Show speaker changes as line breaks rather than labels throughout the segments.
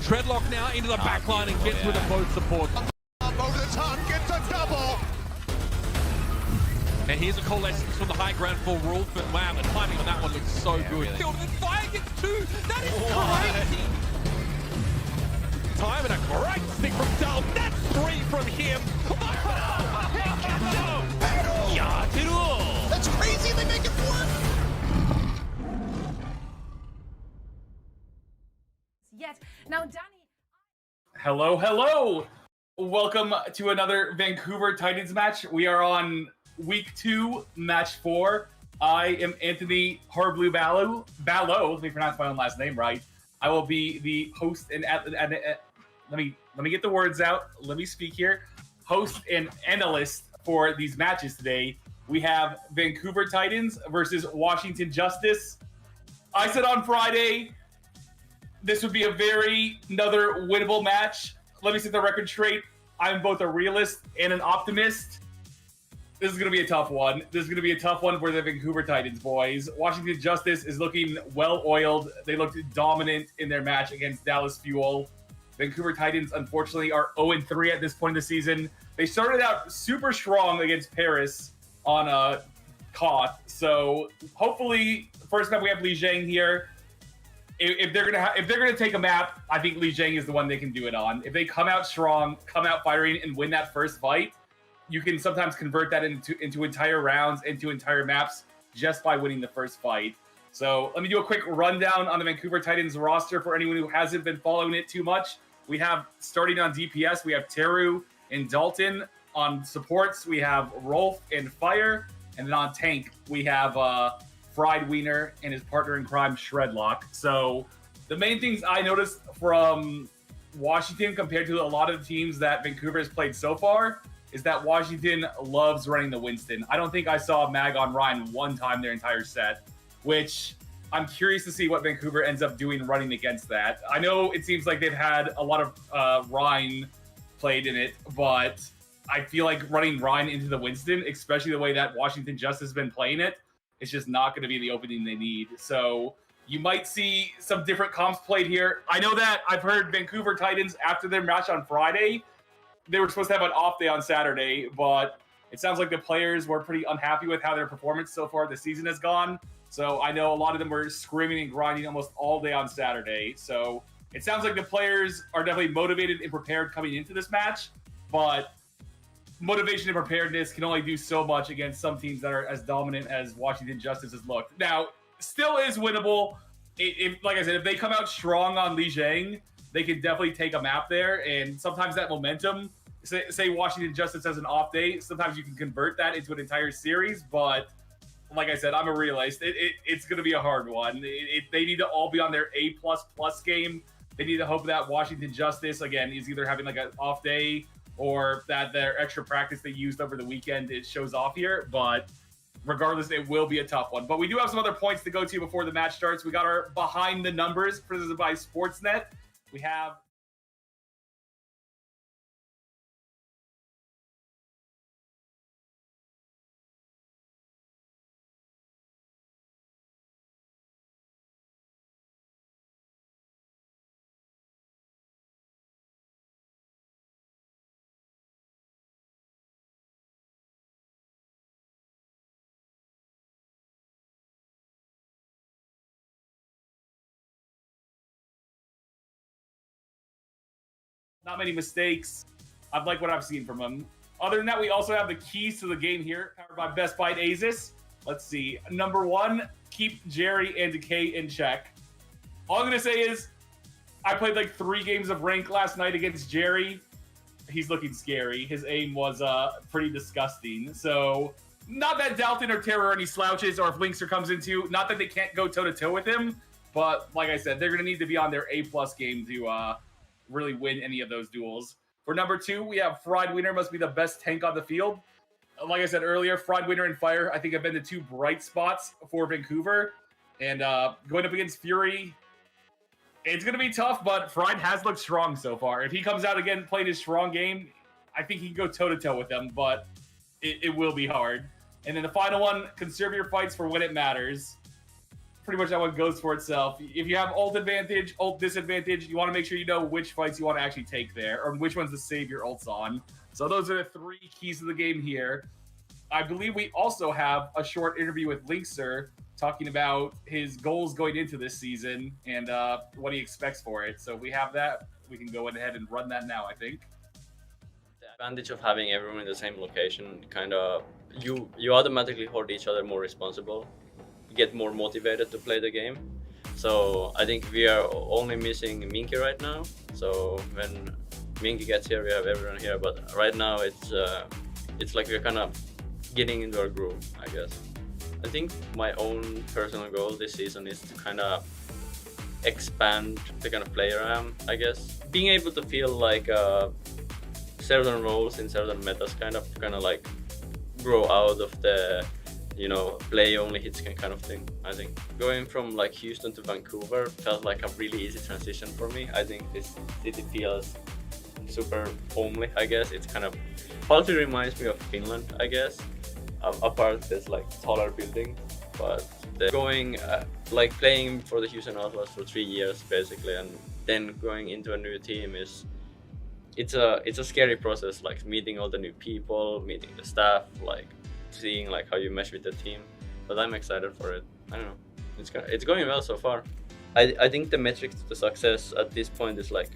Treadlock now into the back line and gets with them both supports.
Over the top, gets a double.
And here's a coalescence from the high ground for Rolf, and wow, the timing on that one looks so good.
Really.
Filled with fire gets two. That is crazy. Time and a great stick from Dal. That's three from him.
That's crazy, they make it work.
Yet now, Danny.
Hello. Welcome to another Vancouver Titans match. We are on week 2, match 4. I am Anthony Harbleu Ballo. Let me pronounce my own last name right. I will be the host and let me get the words out. Let me speak here. Host and analyst for these matches today. We have Vancouver Titans versus Washington Justice. I said on Friday this would be another winnable match. Let me set the record straight. I'm both a realist and an optimist. This is going to be a tough one. This is going to be a tough one for the Vancouver Titans, boys. Washington Justice is looking well-oiled. They looked dominant in their match against Dallas Fuel. Vancouver Titans, unfortunately, are 0-3 at this point in the season. They started out super strong against Paris on COT. So hopefully, first map we have Li Zhang here. If they're gonna take a map, I think Li Zhang is the one they can do it on. If they come out strong, come out firing, and win that first fight, you can sometimes convert that into entire rounds, into entire maps, just by winning the first fight. So let me do a quick rundown on the Vancouver Titans roster for anyone who hasn't been following it too much. We have, starting on DPS, we have Teru and Dalton. On supports, we have Rolf and Fire. And then on tank, we have Fried Wiener and his partner in crime, Shredlock. So the main things I noticed from Washington compared to a lot of the teams that Vancouver has played so far is that Washington loves running the Winston. I don't think I saw Mag on Ryan one time their entire set, which I'm curious to see what Vancouver ends up doing running against that. I know it seems like they've had a lot of Ryan played in it, but I feel like running Ryan into the Winston, especially the way that Washington Justice has been playing it, it's just not going to be the opening they need. So you might see some different comps played here. I know that I've heard Vancouver Titans, after their match on Friday, they were supposed to have an off day on Saturday, but it sounds like the players were pretty unhappy with how their performance so far this season has gone. So I know a lot of them were screaming and grinding almost all day on Saturday. So it sounds like the players are definitely motivated and prepared coming into this match, but motivation and preparedness can only do so much against some teams that are as dominant as Washington Justice has looked. Now, still is winnable. Like I said, if they come out strong on Li Zhang, they can definitely take a map there. And sometimes that momentum, say Washington Justice has an off day, sometimes you can convert that into an entire series. But like I said, I'm a realist. It's going to be a hard one. They need to all be on their A++ game. They need to hope that Washington Justice, again, is either having like an off day or that their extra practice they used over the weekend, it shows off here. But regardless, it will be a tough one. But we do have some other points to go to before the match starts. We got our behind the numbers presented by Sportsnet. We have not many mistakes. I like what I've seen from him. Other than that, we also have the keys to the game here, powered by Best Buy Asus. Let's see. Number 1, keep Jerry and Decay in check. All I'm going to say is, I played like 3 games of rank last night against Jerry. He's looking scary. His aim was pretty disgusting. So, not that Dalton or Terror are any slouches, or if Linkster comes into, not that they can't go toe-to-toe with him, but like I said, they're going to need to be on their A+ game to really win any of those duels. For number 2, we have Fried Wiener, must be the best tank on the field. Like I said earlier, Fried Wiener and Fire, I think, have been the 2 bright spots for Vancouver. And going up against Fury, it's going to be tough, but Fried has looked strong so far. If he comes out again playing his strong game, I think he can go toe-to-toe with them, but it will be hard. And then the final one, conserve your fights for when it matters. pretty much that one goes for itself. If you have ult advantage, ult disadvantage, you want to make sure you know which fights you want to actually take there, or which ones to save your ults on. So those are the 3 keys of the game here. I believe we also have a short interview with Linkser talking about his goals going into this season and what he expects for it. So if we have that, we can go ahead and run that now, I think.
The advantage of having everyone in the same location, kind of, you automatically hold each other more responsible, you get more motivated to play the game. So I think we are only missing Minky right now. So when Minky gets here, we have everyone here. But right now, it's like we're kind of getting into our groove, I guess. I think my own personal goal this season is to kind of expand the kind of player I am, I guess. Being able to feel like certain roles in certain metas kind of like grow out of the, you know, play only hitscan kind of thing. I think going from like Houston to Vancouver felt like a really easy transition for me. I think this city feels super homely, I guess. It's kind of partly reminds me of Finland, I guess. Apart there's like taller buildings, but going like playing for the Houston Outlaws for 3 years basically, and then going into a new team it's a scary process, like meeting all the new people, meeting the staff, like seeing like how you mesh with the team. But I'm excited for it. I don't know, it's going well so far. I think the metric to success at this point is like,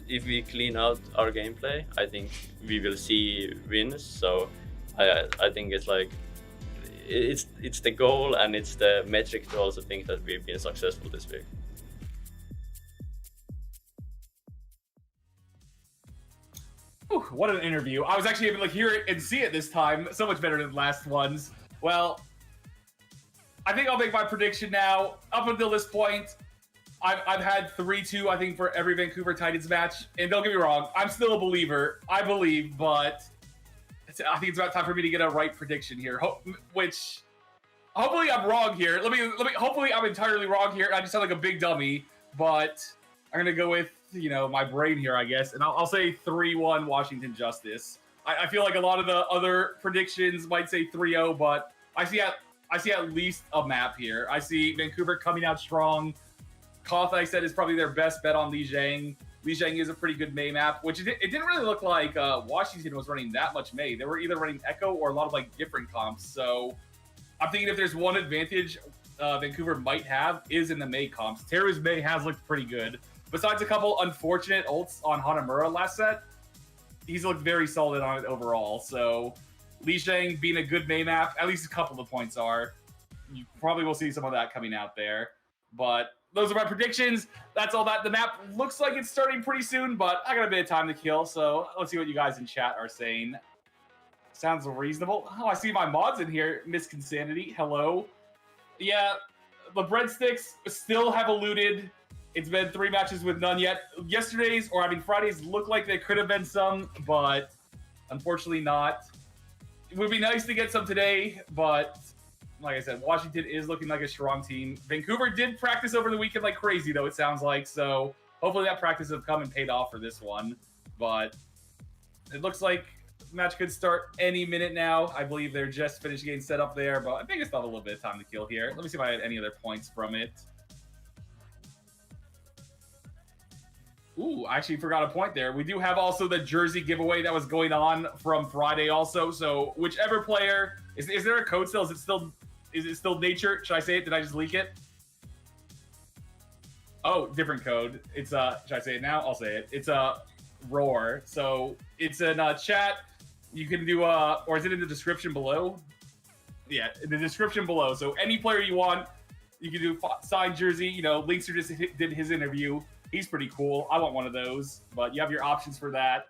if we clean out our gameplay, I think we will see wins. So I think it's like it's the goal and it's the metric to also think that we've been successful this week.
Ooh, what an interview. I was actually able to hear it and see it this time. So much better than the last ones. Well, I think I'll make my prediction now. Up until this point, I've had 3-2, I think, for every Vancouver Titans match. And don't get me wrong, I'm still a believer. I believe, but I think it's about time for me to get a right prediction here. Which, hopefully I'm wrong here. Hopefully I'm entirely wrong here. I just sound like a big dummy. But I'm going to go with, you know, my brain here, I guess. And I'll say 3-1 Washington Justice. I feel like a lot of the other predictions might say 3-0, but I see at least a map here. I see Vancouver coming out strong. Koth, I said, is probably their best bet on Li Zhang. Li Zhang is a pretty good Mei map, which it didn't really look like Washington was running that much Mei. They were either running Echo or a lot of like different comps. So I'm thinking if there's one advantage Vancouver might have is in the Mei comps. Teru's Mei has looked pretty good. Besides a couple unfortunate ults on Hanamura last set, he's looked very solid on it overall. So Li Zhang being a good Mei map, at least a couple of points are. You probably will see some of that coming out there. But those are my predictions. That's all that. The map looks like it's starting pretty soon, but I got a bit of time to kill. So let's see what you guys in chat are saying. Sounds reasonable. Oh, I see my mods in here. Miss Consanity, hello. Yeah, the breadsticks still have eluded. It's been 3 matches with none yet. Yesterday's, or I mean Friday's, looked like there could have been some, but unfortunately not. It would be nice to get some today, but like I said, Washington is looking like a strong team. Vancouver did practice over the weekend like crazy, though, it sounds like. So hopefully that practice has come and paid off for this one. But it looks like the match could start any minute now. I believe they're just finished getting set up there, but I think I still have a little bit of time to kill here. Let me see if I had any other points from it. Ooh, I actually forgot a point there. We do have also the jersey giveaway that was going on from Friday also. So whichever player, is there a code still? Is it still Nature? Should I say it? Did I just leak it? Oh, different code. It's should I say it now? I'll say it. It's Roar. So it's in chat. You can do or is it in the description below? Yeah, in the description below. So any player you want, you can do signed jersey. You know, Linkser just did his interview. He's pretty cool. I want one of those, but you have your options for that.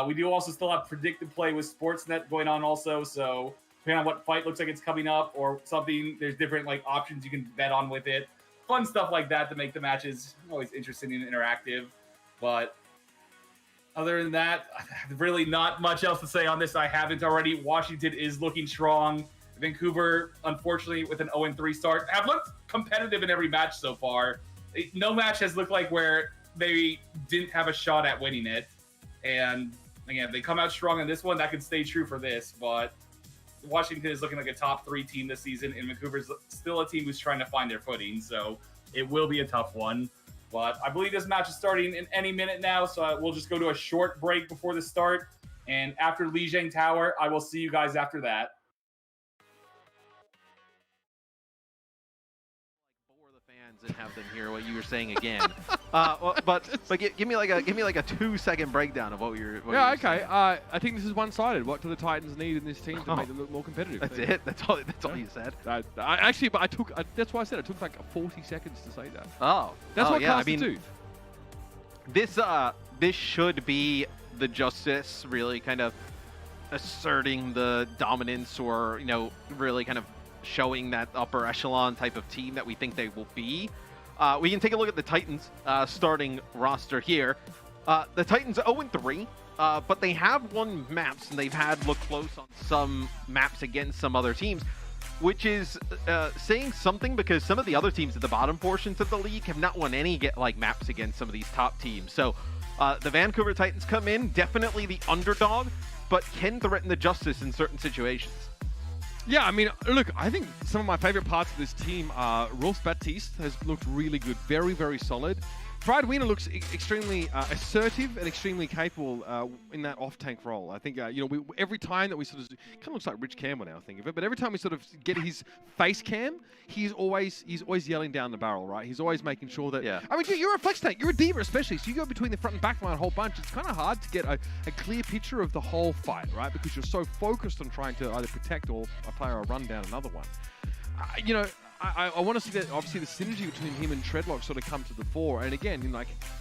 We do also still have predicted play with Sportsnet going on also. So depending on what fight looks like it's coming up or something, there's different like options you can bet on with it. Fun stuff like that to make the matches always interesting and interactive. But other than that, really not much else to say on this. I haven't already. Washington is looking strong. Vancouver, unfortunately, with an 0-3 start, have looked competitive in every match so far. No match has looked like where they didn't have a shot at winning it. And again, if they come out strong in this one, that could stay true for this. But Washington is looking like a top 3 team this season, and Vancouver's still a team who's trying to find their footing. So it will be a tough one. But I believe this match is starting in any minute now, so we'll just go to a short break before the start. And after Lijiang Tower, I will see you guys after that.
Bore the fans and have them hear what you were saying again. But give me like a 2-second breakdown of what you're.
Yeah,
okay.
okay. I think this is one-sided. What do the Titans need in this team to make them look more competitive?
That's it. That's all you said.
That's why I said it took like 40 seconds to say that.
Oh,
That's what
yeah.
casters do.
This should be the Justice really kind of asserting the dominance, or really kind of showing that upper echelon type of team that we think they will be. We can take a look at the Titans starting roster here. The Titans 0-3, but they have won maps, and they've had look close on some maps against some other teams, which is saying something, because some of the other teams at the bottom portions of the league have not won any maps against some of these top teams. So the Vancouver Titans come in, definitely the underdog, but can threaten the Justice in certain situations.
Yeah, I mean, look, I think some of my favorite parts of this team are Rolf Baptiste has looked really good, very, very solid. Pride Wiener looks extremely assertive and extremely capable in that off-tank role. I think, every time that we sort of, kind of looks like Rich Cam when I think of it, but every time we sort of get his face cam, he's always yelling down the barrel, right? He's always making sure that,
yeah.
I mean, you're a flex tank, you're a diva especially, so you go between the front and back line a whole bunch. It's kind of hard to get a clear picture of the whole fight, right? Because you're so focused on trying to either protect or a player or run down another one. I want to see that, obviously, the synergy between him and Treadlock sort of come to the fore. And again,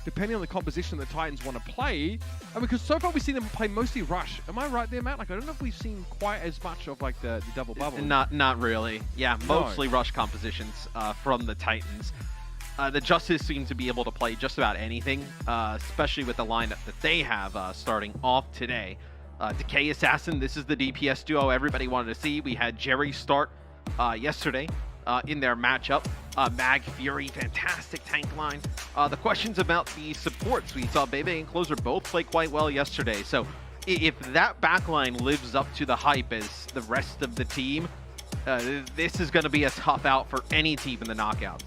depending on the composition the Titans want to play, because so far we've seen them play mostly rush. Am I right there, Matt? I don't know if we've seen quite as much of the double bubble.
Not really. Yeah, mostly rush compositions from the Titans. The Justice seem to be able to play just about anything, especially with the lineup that they have starting off today. Decay Assassin, this is the DPS duo everybody wanted to see. We had Jerry start yesterday in their matchup. Mag Fury, fantastic tank line. The questions about the supports, we saw Bebe and Closer both play quite well yesterday. So if that backline lives up to the hype as the rest of the team, this is going to be a tough out for any team in the knockouts.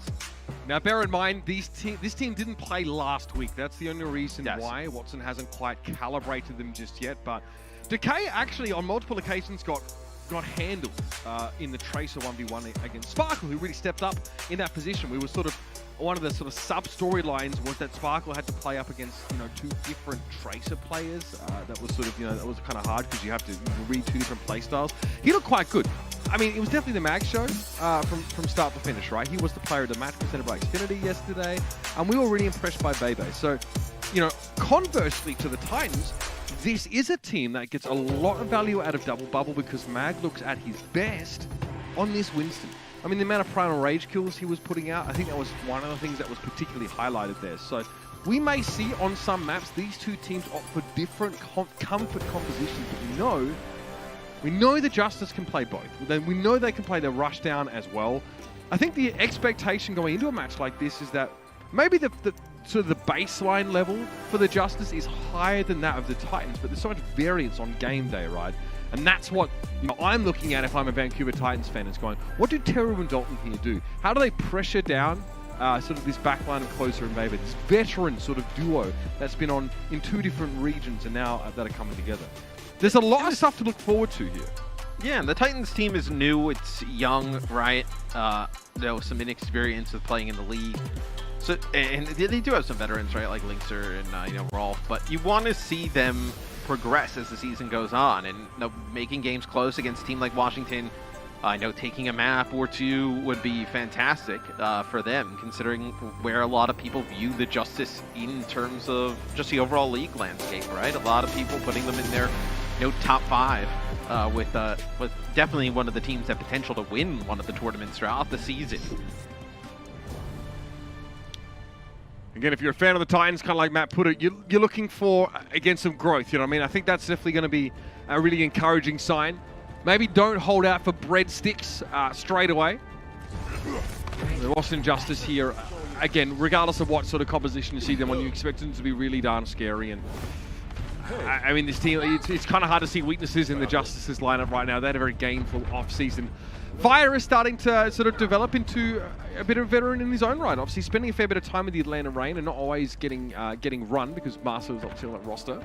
Now, bear in mind, this team didn't play last week. That's the only reason why Watson hasn't quite calibrated them just yet. But Decay actually, on multiple occasions, got handled in the Tracer 1v1 against Sparkle, who really stepped up in that position. We were sort of, one of the sort of sub-storylines was that Sparkle had to play up against, 2 different Tracer players. That was sort of, that was kind of hard because you have to read 2 different playstyles. He looked quite good. I mean, it was definitely the Mag show from start to finish, right? He was the player of the match presented by Xfinity yesterday, and we were really impressed by Bebe. So, conversely to the Titans, this is a team that gets a lot of value out of Double Bubble because Mag looks at his best on this Winston. I mean, the amount of Primal Rage kills he was putting out, I think that was one of the things that was particularly highlighted there. So we may see on some maps these two teams opt for different comfort compositions, but we know the Justice can play both. We know they can play the rush down as well. I think the expectation going into a match like this is that maybe the sort of the baseline level for the Justice is higher than that of the Titans, but there's so much variance on game day, right? And that's what I'm looking at if I'm a Vancouver Titans fan. It's going, what do Teru and Dalton here do? How do they pressure down sort of this backline of Closer and Bebe, this veteran sort of duo that's been on in 2 different regions and now that are coming together? There's a lot of stuff to look forward to here.
Yeah, and the Titans team is new, it's young, right? Some inexperience with playing in the league. So, and they do have some veterans, right, like Linkser and Rolf, but you want to see them progress as the season goes on, and making games close against a team like Washington. I know taking a map or 2 would be fantastic for them, considering where a lot of people view the Justice in terms of just the overall league landscape, right? A lot of people putting them in their top 5 with definitely one of the teams that have potential to win one of the tournaments throughout the season.
Again, if you're a fan of the Titans, kind of like Matt put it, you're looking for, again, some growth. You know what I mean? I think that's definitely going to be a really encouraging sign. Maybe don't hold out for breadsticks straight away. The Austin Justice here, again, regardless of what sort of composition you see them on, you expect them to be really darn scary. And I mean, this team, it's kind of hard to see weaknesses in the Justice's lineup right now. They had a very gameful off-season. Fire is starting to sort of develop into a bit of a veteran in his own right. Obviously, spending a fair bit of time with the Atlanta Reign and not always getting run because Marcel is obviously on that roster.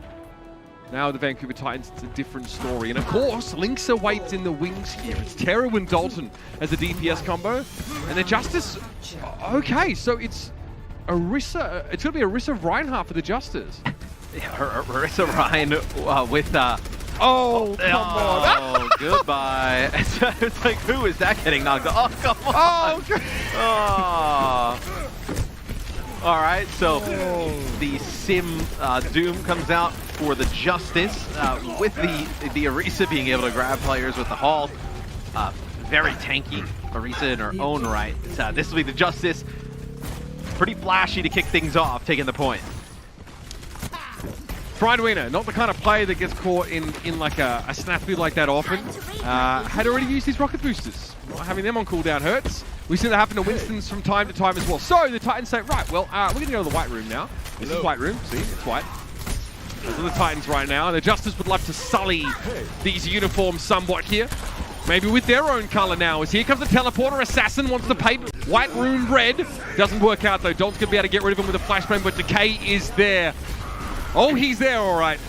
Now the Vancouver Titans, it's a different story. And of course, Lynx awaits in the wings here. It's Teru and Dalton as a DPS combo. And the Justice, okay, so it's Orisa, it's going to be Orisa Reinhardt for the Justice.
Yeah, Orisa Ryan with...
Oh, come on.
Oh, goodbye. It's like, who is that getting knocked off? Oh, come on.
Oh,
All right, so the Sim Doom comes out for the Justice with the Orisa being able to grab players with the Halt. Very tanky Orisa in her own right. This will be the Justice. Pretty flashy to kick things off, taking the point.
Friedwiener, not the kind of player that gets caught in like a snafu like that often. Had already used his rocket boosters. Not having them on cooldown hurts. We've seen that happen to Winston's from time to time as well. So the Titans say, right, well, we're going to go to the white room now. This is white room. See, it's white. Those are the Titans right now. The Justice would love to sully these uniforms somewhat here. Maybe with their own color now. As here comes the teleporter. Assassin wants to paint white room red. Doesn't work out though. Dalton's going to be able to get rid of him with a flashbang, but Decay is there. Oh, he's there, all right.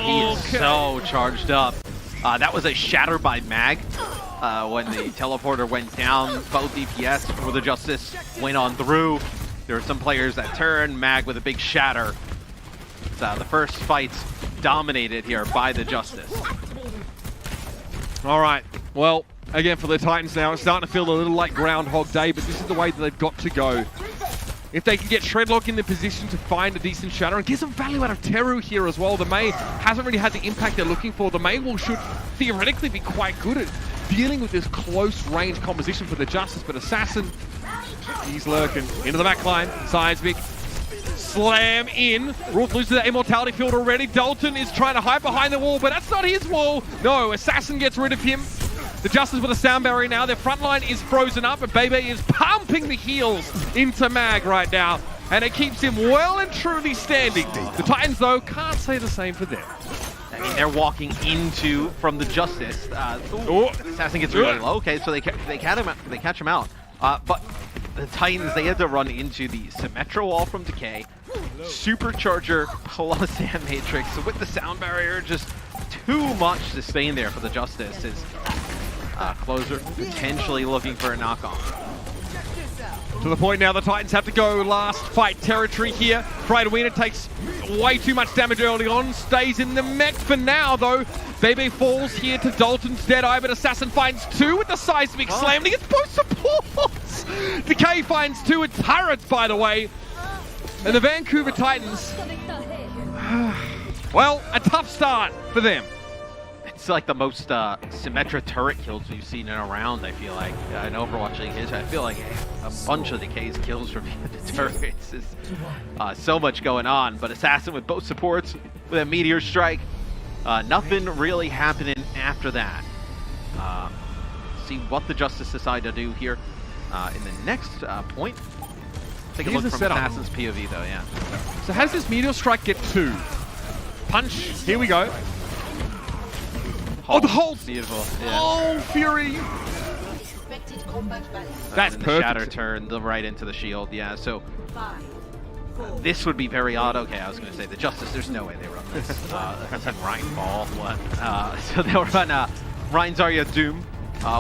He is so charged up. That was a shatter by Mag when the teleporter went down. Both DPS for the Justice went on through. There were some players that turned. Mag with a big shatter. The first fight's dominated here by the Justice.
All right. Well, again, for the Titans now, it's starting to feel a little like Groundhog Day, but this is the way that they've got to go. If they can get Shredlock in the position to find a decent shatter and get some value out of Teru here as well, the Mei hasn't really had the impact they're looking for. The Mei should theoretically be quite good at dealing with this close range composition for the Justice, but Assassin, he's lurking. Into the back line, Seismic, slam in. Rolf loses that immortality field already. Dalton is trying to hide behind the wall, but that's not his wall. No, Assassin gets rid of him. The Justice with a sound barrier now. Their front line is frozen up, and Bebe is pumping the heals into Mag right now, and it keeps him well and truly standing. The Titans, though, can't say the same for them.
I mean, they're walking into from the Justice. Assassin gets really low. Okay, so they catch him out. But the Titans, they had to run into the Symmetra wall from Decay, Supercharger plus Sand Matrix. So with the sound barrier, just too much to stay in there for the Justice. Is Closer potentially looking for a knockoff.
To the point now, the Titans have to go last fight territory here. Friedwiener takes way too much damage early on, stays in the mech for now though. Bebe falls here to Dalton's Deadeye, but Assassin finds two with the Seismic Slam. He gets both supports! Decay finds two with turrets, by the way. And the Vancouver Titans, well, a tough start for them.
It's like the most Symmetra turret kills we've seen in a round, I feel like. In Overwatch League history, I feel like a bunch of Decay's kills from the turrets. Is so much going on, but Assassin with both supports, with a Meteor Strike. Nothing really happening after that. See what the Justice decide to do here in the next point. Take a look from Assassin's POV though, yeah.
So how does this Meteor Strike get two? Punch, here we go. Oh, the Halt!
Beautiful. Yeah.
Oh, Fury! That's
and the
perfect.
Shatter turn right into the shield, yeah, so this would be very odd. Okay, I was going to say the Justice, there's no way they run this. That's Ryan Ball, what? So they'll run Ryan Zarya Doom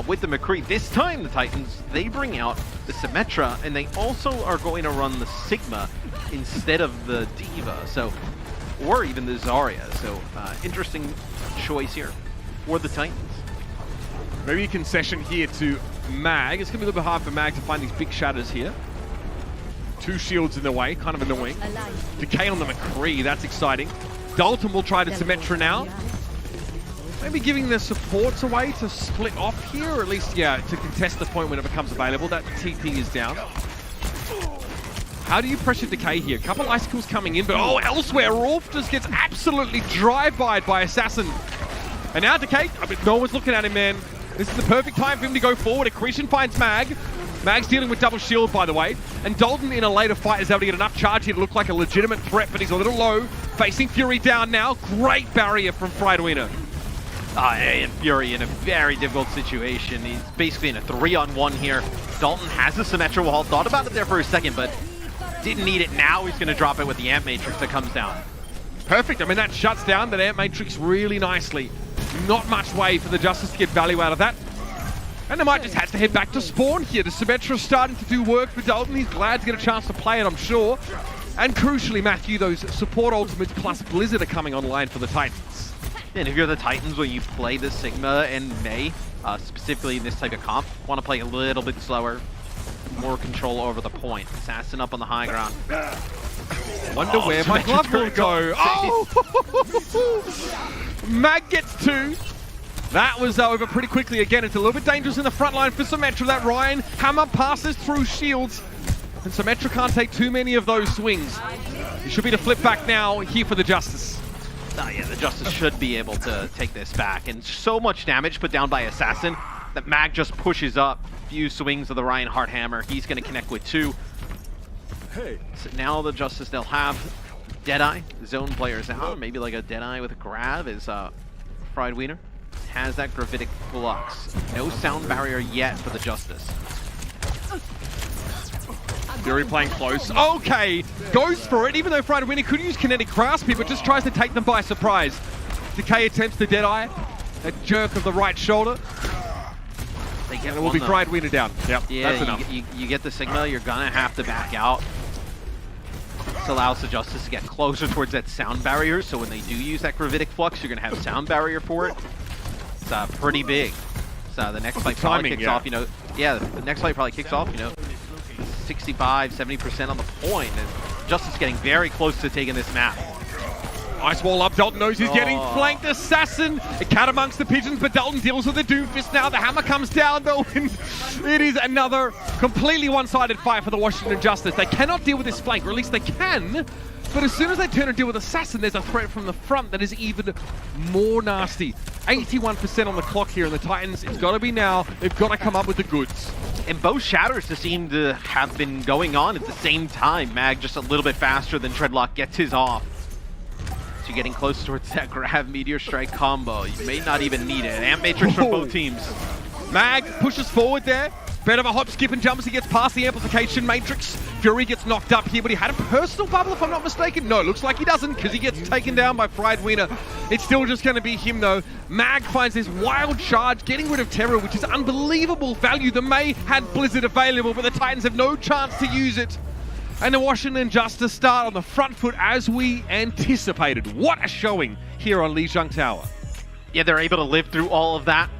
with the McCree. This time the Titans, they bring out the Symmetra, and they also are going to run the Sigma instead of the Diva, so, or even the Zarya. So interesting choice here for the Titans.
Maybe a concession here to Mag. It's going to be a little bit hard for Mag to find these big shatters here. Two shields in the way, kind of annoying. Decay on the McCree, that's exciting. Dalton will try to Symmetra now. Maybe giving the supports away to split off here, or at least, yeah, to contest the point when it becomes available. That TP is down. How do you pressure Decay here? A couple icicles coming in, but oh, elsewhere, Rolf just gets absolutely drive-byed by Assassin. And now Decay, I mean, no one's looking at him, man. This is the perfect time for him to go forward. Accretion finds Mag. Mag's dealing with double shield, by the way. And Dalton in a later fight is able to get enough charge here to look like a legitimate threat, but he's a little low. Facing Fury down now. Great barrier from Friedwiener.
And Fury in a very difficult situation. He's basically in a 3-on-1 here. Dalton has the Symmetra wall. Thought about it there for a second, but didn't need it. Now he's going to drop it with the Amp Matrix that comes down.
Perfect. I mean, that shuts down that Amp Matrix really nicely. Not much way for the Justice to get value out of that. And they might just have to head back to spawn here. The Symmetra starting to do work for Dalton. He's glad to get a chance to play it, I'm sure. And crucially, Matthew, those support ultimates plus Blizzard are coming online for the Titans.
And if you're the Titans, when you play the Sigma and May, specifically in this type of comp, want to play a little bit slower, more control over the point. Assassin up on the high ground.
Wonder where my glove will go. Oh! Mag gets 2. That was over pretty quickly. Again, it's a little bit dangerous in the front line for Symmetra. That Ryan hammer passes through shields. And Symmetra can't take too many of those swings. It should be to flip back now here for the Justice.
Yeah, the Justice should be able to take this back. And so much damage put down by Assassin that Mag just pushes up. Few swings of the Reinhardt hammer. He's going to connect with 2. So now the Justice, they'll have Deadeye, zone players out. Maybe like a Deadeye with a grab is Friedwiener. Has that gravitic flux. No sound barrier yet for the Justice.
Fury playing close. Okay, goes for it, even though Friedwiener could use kinetic grasp here, but just tries to take them by surprise. Decay attempts the Deadeye. A jerk of the right shoulder.
They get
and it will be Friedwiener down. Yep,
yeah,
that's enough.
You get the Sigma, you're gonna have to back out. This allows the Justice to get closer towards that sound barrier, so when they do use that gravitic flux, you're gonna have sound barrier for it. It's pretty big. So the next fight probably kicks off, the next fight probably kicks off, 65, 70% on the point. And Justice getting very close to taking this map.
Ice wall up, Dalton knows he's getting flanked. Assassin, a cat amongst the pigeons, but Dalton deals with the Doomfist now. The hammer comes down though, and it is another completely one-sided fight for the Washington Justice. They cannot deal with this flank, or at least they can, but as soon as they turn and deal with Assassin, there's a threat from the front that is even more nasty. 81% on the clock here, and the Titans, it's got to be now. They've got to come up with the goods.
And both shatters just seem to have been going on at the same time. Mag just a little bit faster than Treadlock gets his off. So you're getting close towards that grab Meteor Strike combo. You may not even need it. Amp Matrix from both teams.
Mag pushes forward there. Bit of a hop, skip, and jump as he gets past the amplification matrix. Fury gets knocked up here, but he had a personal bubble, if I'm not mistaken. No, looks like he doesn't, because he gets taken down by Friedwiener. It's still just going to be him, though. Mag finds this wild charge, getting rid of Terror, which is unbelievable value. The May had Blizzard available, but the Titans have no chance to use it. And the Washington Justice start on the front foot as we anticipated. What a showing here on Lijiang Tower.
Yeah, they're able to live through all of that.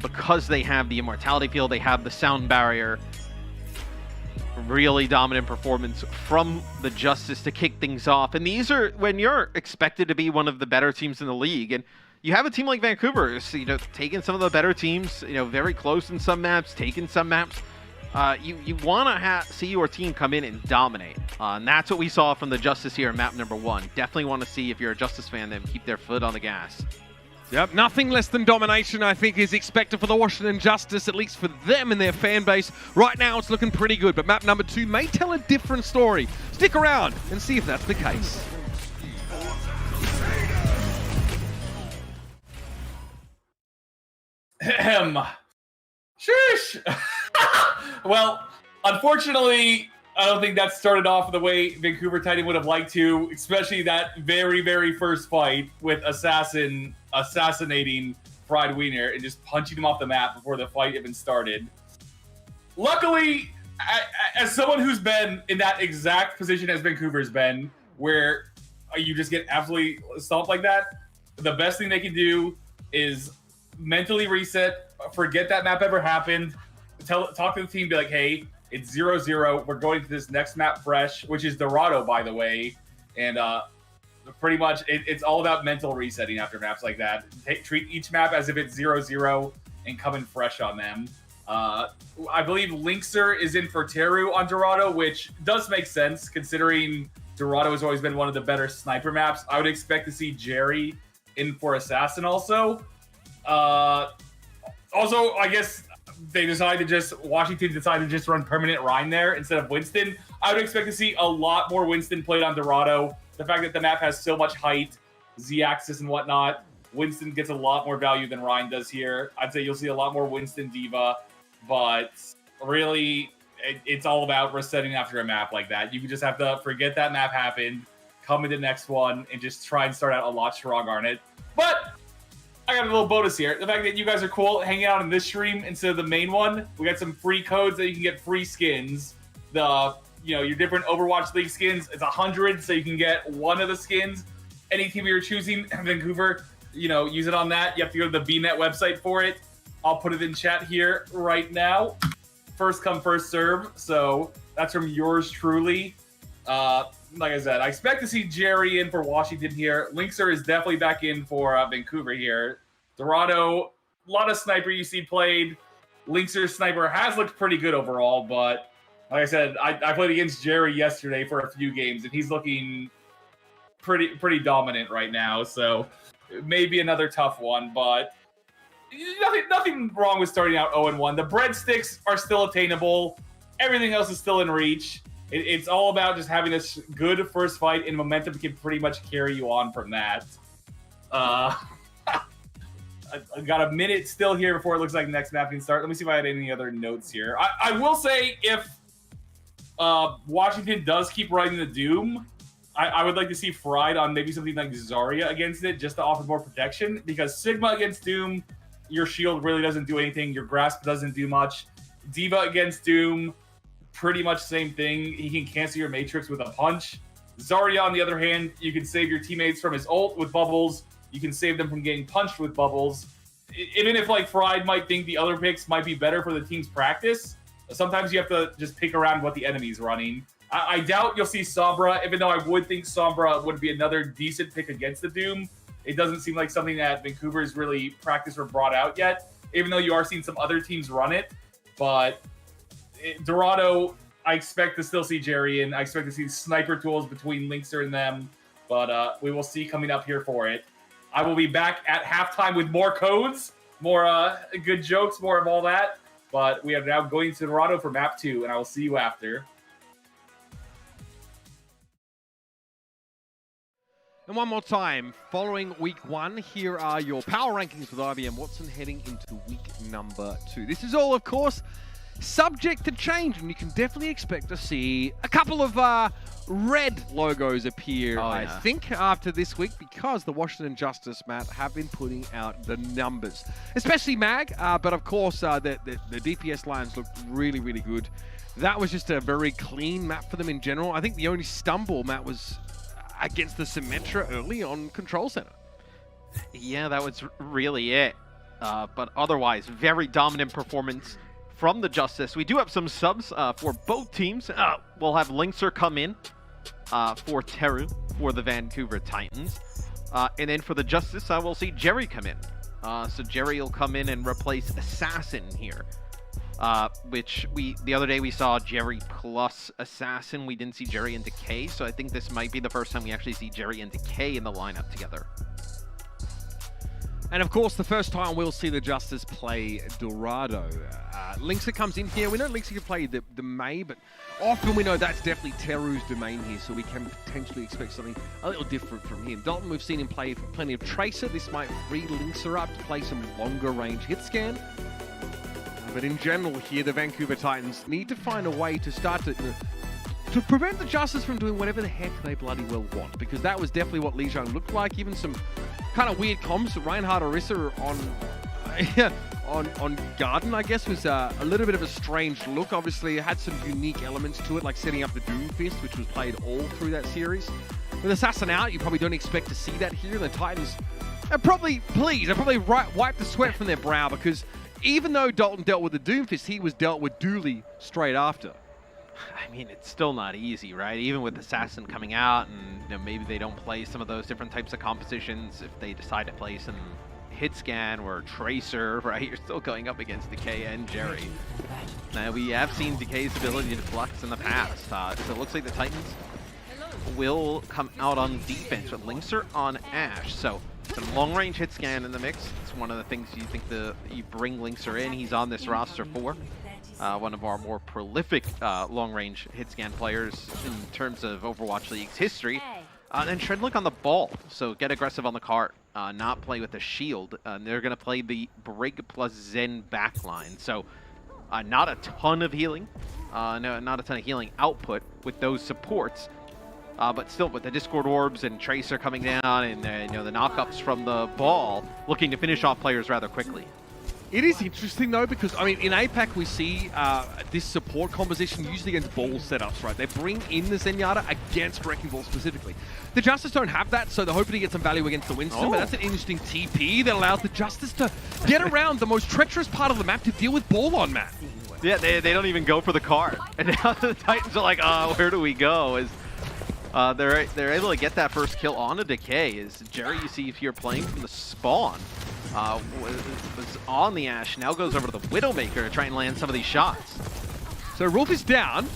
Because they have the Immortality Field, they have the sound barrier. Really dominant performance from the Justice to kick things off. And these are when you're expected to be one of the better teams in the league. And you have a team like Vancouver, taking some of the better teams, very close in some maps, taking some maps. You want to see your team come in and dominate. And that's what we saw from the Justice here in map number 1. Definitely want to see, if you're a Justice fan, them keep their foot on the gas.
Yep, nothing less than domination, I think, is expected for the Washington Justice, at least for them and their fan base. Right now, it's looking pretty good, but map number 2 may tell a different story. Stick around and see if that's the case.
Shush! Well, unfortunately, I don't think that started off the way Vancouver Titan would have liked to, especially that very, very first fight with Assassin assassinating Friedwiener and just punching him off the map before the fight even started. Luckily, as someone who's been in that exact position as Vancouver's been, where you just get absolutely stomped like that, the best thing they can do is mentally reset, forget that map ever happened, talk to the team, be like, hey, it's 0-0. We're going to this next map fresh, which is Dorado, by the way. And pretty much it's all about mental resetting after maps like that. Treat each map as if it's 0-0 and come in fresh on them. I believe Linkser is in for Teru on Dorado, which does make sense considering Dorado has always been one of the better sniper maps. I would expect to see Jerry in for Assassin also. Also, I guess Washington decided to just run permanent Rhine there instead of Winston. I would expect to see a lot more Winston played on Dorado. The fact that the map has so much height, Z-axis and whatnot, Winston gets a lot more value than Rhine does here. I'd say you'll see a lot more Winston D.Va, but really, it's all about resetting after a map like that. You can just have to forget that map happened, come into the next one, and just try and start out a lot stronger on it. But I got a little bonus here. The fact that you guys are cool hanging out in this stream instead of the main one. We got some free codes that you can get free skins. Your different Overwatch League skins. It's 100, so you can get one of the skins. Any team you're choosing, Vancouver, use it on that. You have to go to the BNet website for it. I'll put it in chat here right now. First come, first serve. So that's from yours truly. Like I said, I expect to see Jerry in for Washington here. Linkser is definitely back in for Vancouver here. Dorado, a lot of sniper you see played. Linkser's sniper has looked pretty good overall, but like I said, I played against Jerry yesterday for a few games, and he's looking pretty dominant right now. So it may be another tough one, but nothing wrong with starting out 0-1. The breadsticks are still attainable. Everything else is still in reach. It's all about just having a good first fight, and momentum can pretty much carry you on from that. I got a minute still here before it looks like the next map can start. Let me see if I had any other notes here. I will say if Washington does keep running the Doom, I would like to see Fried on maybe something like Zarya against it, just to offer more protection, because Sigma against Doom, your shield really doesn't do anything. Your grasp doesn't do much. D.Va against Doom, pretty much same thing. He can cancel your Matrix with a punch. Zarya, on the other hand, you can save your teammates from his ult with bubbles. You can save them from getting punched with bubbles. Even if Fried might think the other picks might be better for the team's practice, sometimes you have to just pick around what the enemy's running. I doubt you'll see Sombra, even though I would think Sombra would be another decent pick against the Doom. It doesn't seem like something that Vancouver's really practiced or brought out yet, even though you are seeing some other teams run it. But Dorado, I expect to still see Jerry in. I expect to see sniper tools between Linkser and them, but we will see coming up here for it. I will be back at halftime with more codes, more good jokes, more of all that. But we are now going to Dorado for map 2, and I will see you after.
And one more time, following week 1, here are your power rankings with IBM Watson heading into week number 2. This is all, of course, subject to change, and you can definitely expect to see a couple of red logos appear, I think, after this week, because the Washington Justice map have been putting out the numbers, especially Mag, but of course the DPS lines looked really, really good. That was just a very clean map for them in general. I think the only stumble map was against the Symmetra early on Control Center.
Yeah, that was really it. But otherwise, very dominant performance from the Justice. We do have some subs for both teams. We'll have Linkser come in for Teru for the Vancouver Titans. And then for the Justice, we'll see Jerry come in. So Jerry will come in and replace Assassin here. Which the other day we saw Jerry plus Assassin. We didn't see Jerry and Decay, so I think this might be the first time we actually see Jerry and Decay in the lineup together.
And of course, the first time we'll see the Justice play Dorado. Linkser comes in here. We know Linkser can play the Mei, but often we know that's definitely Teru's domain here, so we can potentially expect something a little different from him. Dalton, we've seen him play plenty of Tracer. This might free Linkser up to play some longer range hit scan. But in general here, the Vancouver Titans need to find a way to start to prevent the Justice from doing whatever the heck they bloody well want, because that was definitely what Lijiang looked like. Even some kind of weird comms. Reinhardt Orisa on Garden, I guess, was a little bit of a strange look. Obviously, it had some unique elements to it, like setting up the Doom Fist, which was played all through that series. With Assassin out, you probably don't expect to see that here. The Titans are probably wipe the sweat from their brow, because even though Dalton dealt with the Doom Fist, he was dealt with Dooley straight after.
I mean, it's still not easy, right? Even with Assassin coming out, and maybe they don't play some of those different types of compositions. If they decide to play some hit scan or Tracer, right? You're still going up against Decay and Jerry. Now, we have seen Decay's ability to flux in the past, so it looks like the Titans will come out on defense with Linkser on Ashe. So Some long-range hit scan in the mix. It's one of the things you think you bring Linkser in. He's on this roster for. One of our more prolific long-range hit scan players in terms of Overwatch League's history. And Shredlock on the ball, so get aggressive on the cart, not play with a shield. They're going to play the Brig plus Zen backline, so not a ton of healing, not a ton of healing output with those supports. But still, with the Discord orbs and Tracer coming down and the knockups from the ball, looking to finish off players rather quickly.
It is interesting though, because I mean, in APAC we see this support composition usually against ball setups, right? They bring in the Zenyatta against Wrecking Ball specifically. The Justice don't have that, so they're hoping to get some value against the Winston, but that's an interesting TP that allows the Justice to get around the most treacherous part of the map to deal with ball on map.
Yeah, they don't even go for the cart. And now the Titans are like, where do we go? As they're able to get that first kill on a Decay. As Jerry, you see if you're playing from the spawn, was on the Ashe, now goes over to the Widowmaker to try and land some of these shots.
So Rolf is down.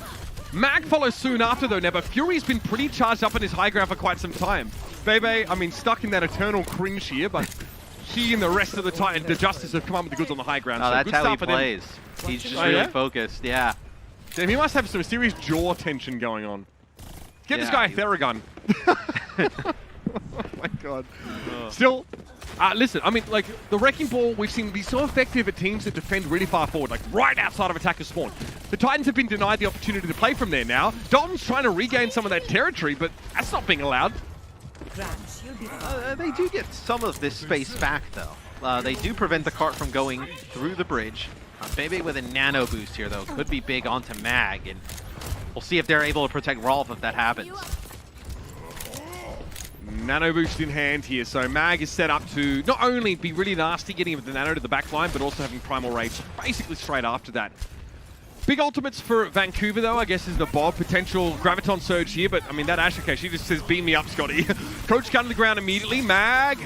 Mag follows soon after though now, but Fury's been pretty charged up in his high ground for quite some time. Bebe, I mean, stuck in that eternal cringe here, but he and the rest of the Titan, the Justice, have come up with the goods on the high ground.
Oh,
so
that's
good
how he
start for
plays.
them.
He's just really focused, yeah.
Damn, he must have some serious jaw tension going on. Get this guy a Theragun. Oh my god. Still, listen, I mean, like, the Wrecking Ball we've seen be so effective at teams that defend really far forward, like right outside of attacker spawn. The Titans have been denied the opportunity to play from there now. Dalton's trying to regain some of that territory, but that's not being allowed.
They do get some of this space back, though. They do prevent the cart from going through the bridge. Bebe with a nano boost here, though, could be big onto Mag, and we'll see if they're able to protect Rolf if that happens.
Nano boost in hand here, so Mag is set up to not only be really nasty getting him with the nano to the back line, but also having Primal Rage basically straight after that. Big ultimates for Vancouver, though, I guess, is the Bob. Potential Graviton Surge here, but, I mean, that Ashe, okay, she just says, beam me up, Scotty. Coach gun to the ground immediately. Mag,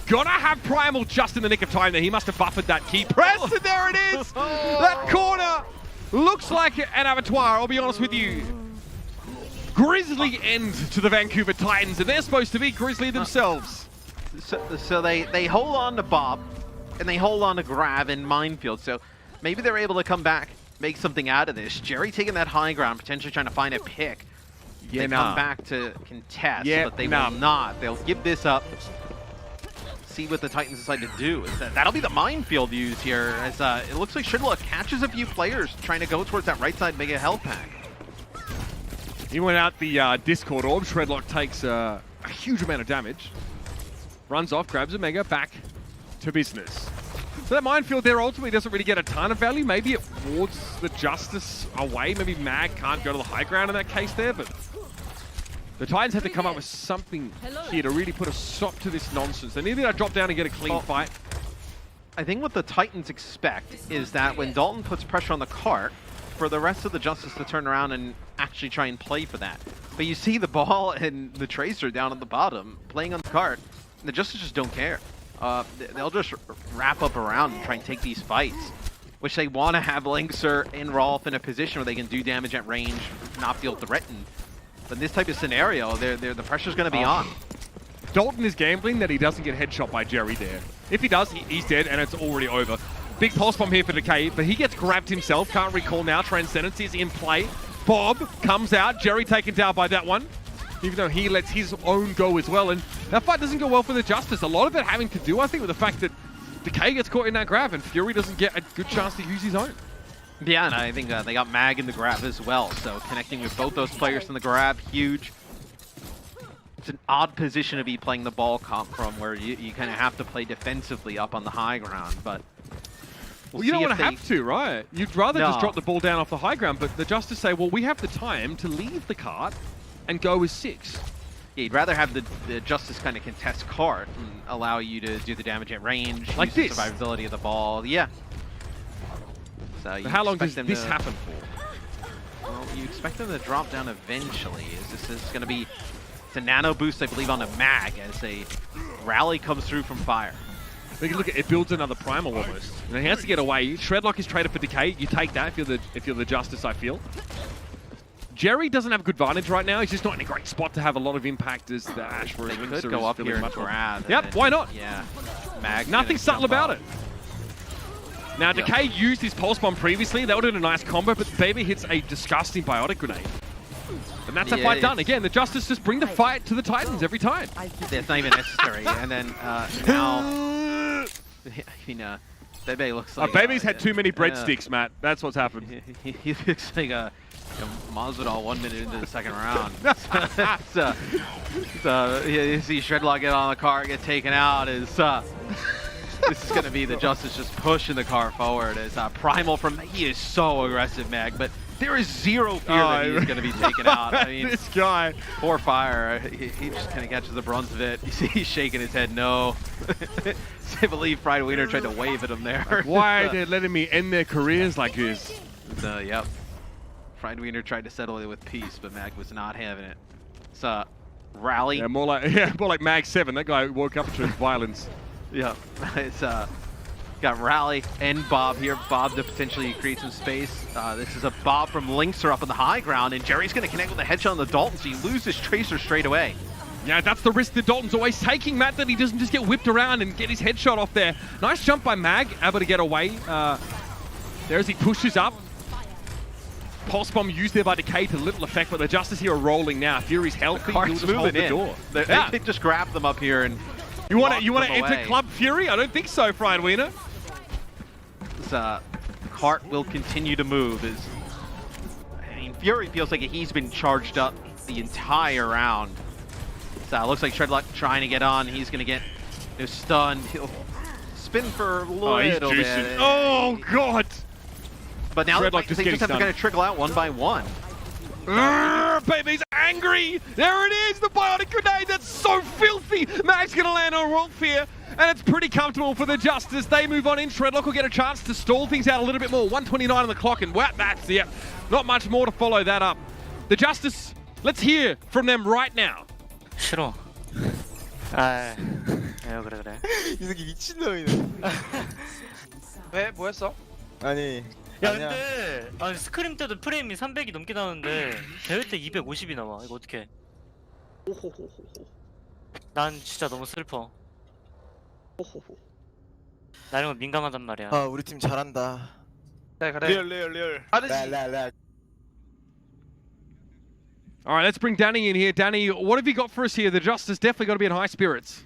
gonna have Primal just in the nick of time there. He must have buffered that key press, and there it is! That corner looks like an abattoir, I'll be honest with you. Grisly end to the Vancouver Titans, and they're supposed to be grisly themselves.
So they hold on to Bob, and they hold on to Grav and Minefield, so maybe they're able to come back, make something out of this. Jerry taking that high ground, potentially trying to find a pick. They come back to contest, but they will not. They'll give this up. See what the Titans decide to do. That'll be the Minefield used here, as it looks like Shredlock catches a few players trying to go towards that right side mega health pack.
He went out the Discord orb. Shredlock takes a huge amount of damage. Runs off, grabs a mega, back to business. So that Minefield there ultimately doesn't really get a ton of value. Maybe it wards the Justice away. Maybe Mag can't go to the high ground in that case there, but the Titans have to come up with something here to really put a stop to this nonsense. They need to drop down and get a clean fight.
I think what the Titans expect is that when Dalton puts pressure on the cart, for the rest of the Justice to turn around and actually try and play for that. But you see the ball and the Tracer down at the bottom, playing on the cart, and the Justice just don't care. They'll just wrap up around and try and take these fights, which they want to have Linkser and Rolf in a position where they can do damage at range, not feel threatened. But in this type of scenario, the pressure's going to be on.
Dalton is gambling that he doesn't get headshot by Jerry there. If he does, he's dead and it's already over. Big pulse bomb here for Decay, but he gets grabbed himself. Can't recall now. Transcendence is in play. Bob comes out. Jerry taken down by that one, even though he lets his own go as well. And that fight doesn't go well for the Justice. A lot of it having to do, I think, with the fact that Decay gets caught in that grab and Fury doesn't get a good chance to use his own.
Yeah, and I think they got Mag in the grab as well. So connecting with both those players in the grab, huge. It's an odd position to be playing the ball comp from, where you kind of have to play defensively up on the high ground, but
well, you don't want to have to, right? You'd rather just drop the ball down off the high ground, but the Justice say, well, we have the time to leave the cart and go with 6.
Yeah, you'd rather have the Justice kind of contest cart and allow you to do the damage at range,
like
use
this.
the survivability of the ball. Yeah. So
how long does this happen for?
Well, you expect them to drop down eventually. This is going to be a nano boost, I believe, on a Mag as a rally comes through from fire.
Look at it, builds another Primal almost. And he has to get away. Shredlock is traded for Decay. You take that if you're the Justice, I feel. Jerry doesn't have good vantage right now. He's just not in a great spot to have a lot of impact as the Ash.
They could go up here and grab.
Yep, why not?
Yeah. Mag
Nothing subtle about it. Now, Decay used his Pulse Bomb previously. That would have been a nice combo, but Baby hits a disgusting Biotic Grenade. And that's a fight done. Again, the Justice just bring the fight to the Titans every time.
It's not even necessary. And then now, Bebe looks like...
Baby's had too many breadsticks, Matt. That's what's happened.
He looks like a Masvidal 1 minute into the second round. You see Shredlock get on the car, get taken out. This is going to be the Justice just pushing the car forward. As Primal he is so aggressive, Mag, but there is zero fear that he's going to be taken out. I mean,
this guy.
Poor Fire. He just kind of catches the brunt of it. You see he's shaking his head no. I believe Fried Wiener tried to wave at him there.
Like, why are they letting me end their careers like this?
Yep. Fried Wiener tried to settle it with peace, but Mag was not having it. It's Rally.
Yeah, more like Mag 7. That guy woke up to violence.
Yeah, it's got Rally and Bob here. Bob to potentially create some space. This is a Bob from Linkser up on the high ground, and Jerry's going to connect with a headshot on the Dalton, so you lose this Tracer straight away.
Yeah, that's the risk that Dalton's always taking, Matt, that he doesn't just get whipped around and get his headshot off there. Nice jump by Mag, able to get away. There as he pushes up. Pulse Bomb used there by Decay to little effect, but the Justice here are rolling now. Fury's healthy, he'll just hold the door.
They just grab them up here and
You want to enter Club Fury? I don't think so, Fried Wiener.
This cart will continue to move. I mean, Fury feels like he's been charged up the entire round. So looks like Shredlock trying to get on. He's going to get stunned. He'll spin for a little bit.
Oh, God.
But now
Shredlock
they just have to kind of trickle out one by one.
Baby's angry. There it is, the Biotic Grenade. That's so filthy. Mag's going to land on Rolf here, and it's pretty comfortable for the Justice. They move on in. Shredlock will get a chance to stall things out a little bit more. 129 on the clock, and that's not much more to follow that up. The Justice, let's hear from them right now.
싫어. 왜요 그래.
이 새끼 미친놈이네.
왜? 뭐 했어?
아니.
야 근데 스크림 때도 프레임이 300이 넘게 나오는데 대회 때 250이 나와. 이거 어떡해? 난 진짜 너무 슬퍼. 나 이런 거 민감하단 말이야.
아 우리 팀 잘한다.
네 그래.
리얼. 랄.
All right, let's bring Danny in here. Danny, what have you got for us here? The Justice definitely got to be in high spirits.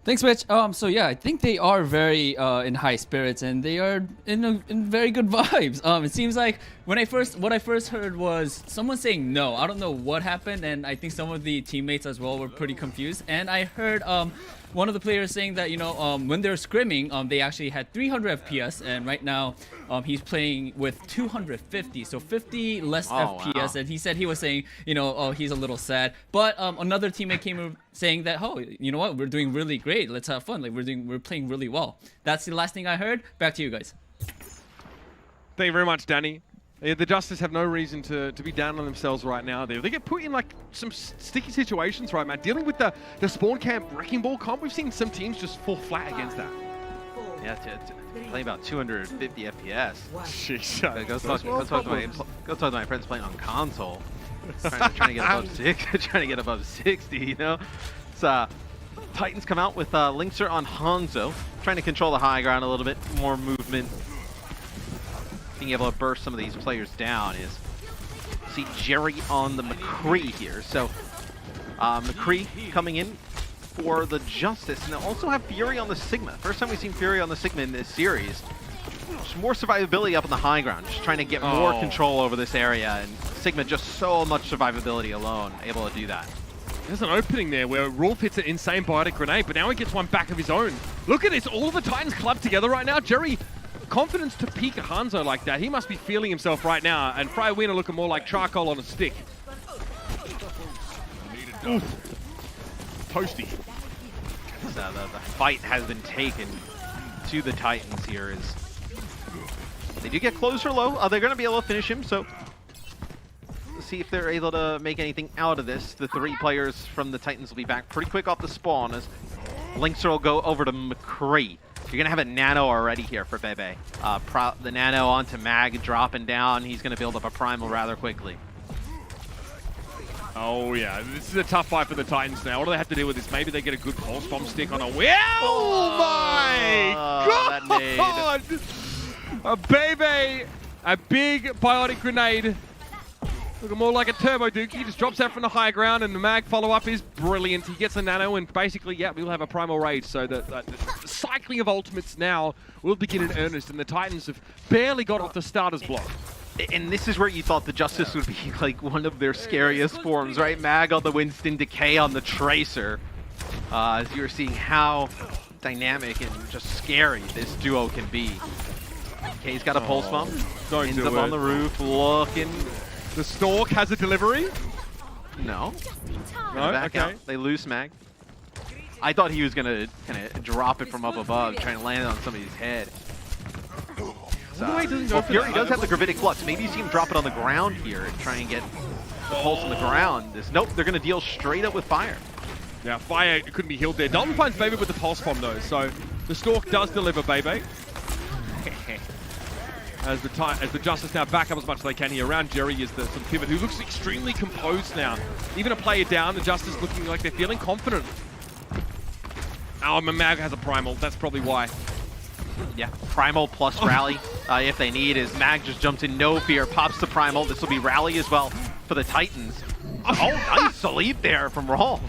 Thanks, Mitch. So yeah, I think they are very in high spirits, and they are in very good vibes. It seems like what I first heard was someone saying no. I don't know what happened, and I think some of the teammates as well were pretty confused. And I heard one of the players saying that when they're scrimming, they actually had 300 FPS, and right now he's playing with 250, so 50 less FPS. Wow. And he said he was saying he's a little sad. But another teammate came saying that you know what, we're doing really great. Let's have fun. Like we're playing really well. That's the last thing I heard. Back to you guys.
Thank you very much, Danny. Yeah, the Justice have no reason to be down on themselves right now. They get put in like some sticky situations, right, Matt? Dealing with the spawn camp wrecking ball comp, we've seen some teams just fall flat against that.
Yeah, playing about 250 FPS.
Jeez.
Go talk to my friends playing on console. trying to get above 6, above 60. So Titans come out with Linkser on Hanzo, trying to control the high ground a little bit, more movement. Being able to burst some of these players down is see Jerry on the McCree here. So McCree coming in for the Justice, and they'll also have Fury on the Sigma. First time we've seen Fury on the Sigma in this series. Just more survivability up on the high ground, just trying to get more control over this area, and Sigma just so much survivability alone, able to do that.
There's an opening there where Rolf hits an insane Biotic Grenade, but now he gets one back of his own. Look at this, all of the Titans clubbed together right now. Jerry, confidence to peek at Hanzo like that. He must be feeling himself right now, and Fried Wiener looking more like charcoal on a stick. Oof. Toasty.
So the fight has been taken to the Titans here. They do get closer low. They're going to be able to finish him, so let's see if they're able to make anything out of this. The 3 players from the Titans will be back pretty quick off the spawn as Linkser will go over to McCree. You're going to have a nano already here for Bebe. The nano onto Mag, dropping down. He's going to build up a primal rather quickly.
Oh yeah, this is a tough fight for the Titans now. What do they have to deal with this? Maybe they get a good pulse bomb stick on a wheel. Oh my god! A Bebe, a big biotic grenade. Looking more like a turbo Duke. He just drops out from the high ground, and the Mag follow-up is brilliant. He gets a nano, and basically, yeah, we'll have a primal rage. So the cycling of ultimates now will begin in earnest, and the Titans have barely got off the starter's block.
And this is where you thought the Justice would be like one of their scariest forms, right? Mag on the Winston, Decay on the Tracer. As you were seeing how dynamic and just scary this duo can be. Decay's got a pulse bomb. Ends up on the roof, looking.
The Stork has a delivery?
No.
No?
Back
Okay.
out. They lose Mag. I thought he was going to kind of drop it from up above, trying to land it on somebody's head. Well, Fury does have the Gravitic Flux. Maybe you see him drop it on the ground here and try and get the pulse on the ground. Nope, they're going to deal straight up with fire.
Yeah, fire couldn't be healed there. Dalton finds Bebe with the pulse bomb though, so the Stork does deliver Bebe. As the Justice now back up as much as they can here. Around Jerry is some pivot, who looks extremely composed now. Even a player down, the Justice looking like they're feeling confident. Oh, Mag has a primal, that's probably why.
Yeah, Primal plus Rally if they need, as Mag just jumps in, no fear, pops the Primal. This will be Rally as well for the Titans. Oh, nice salute there from Rolf.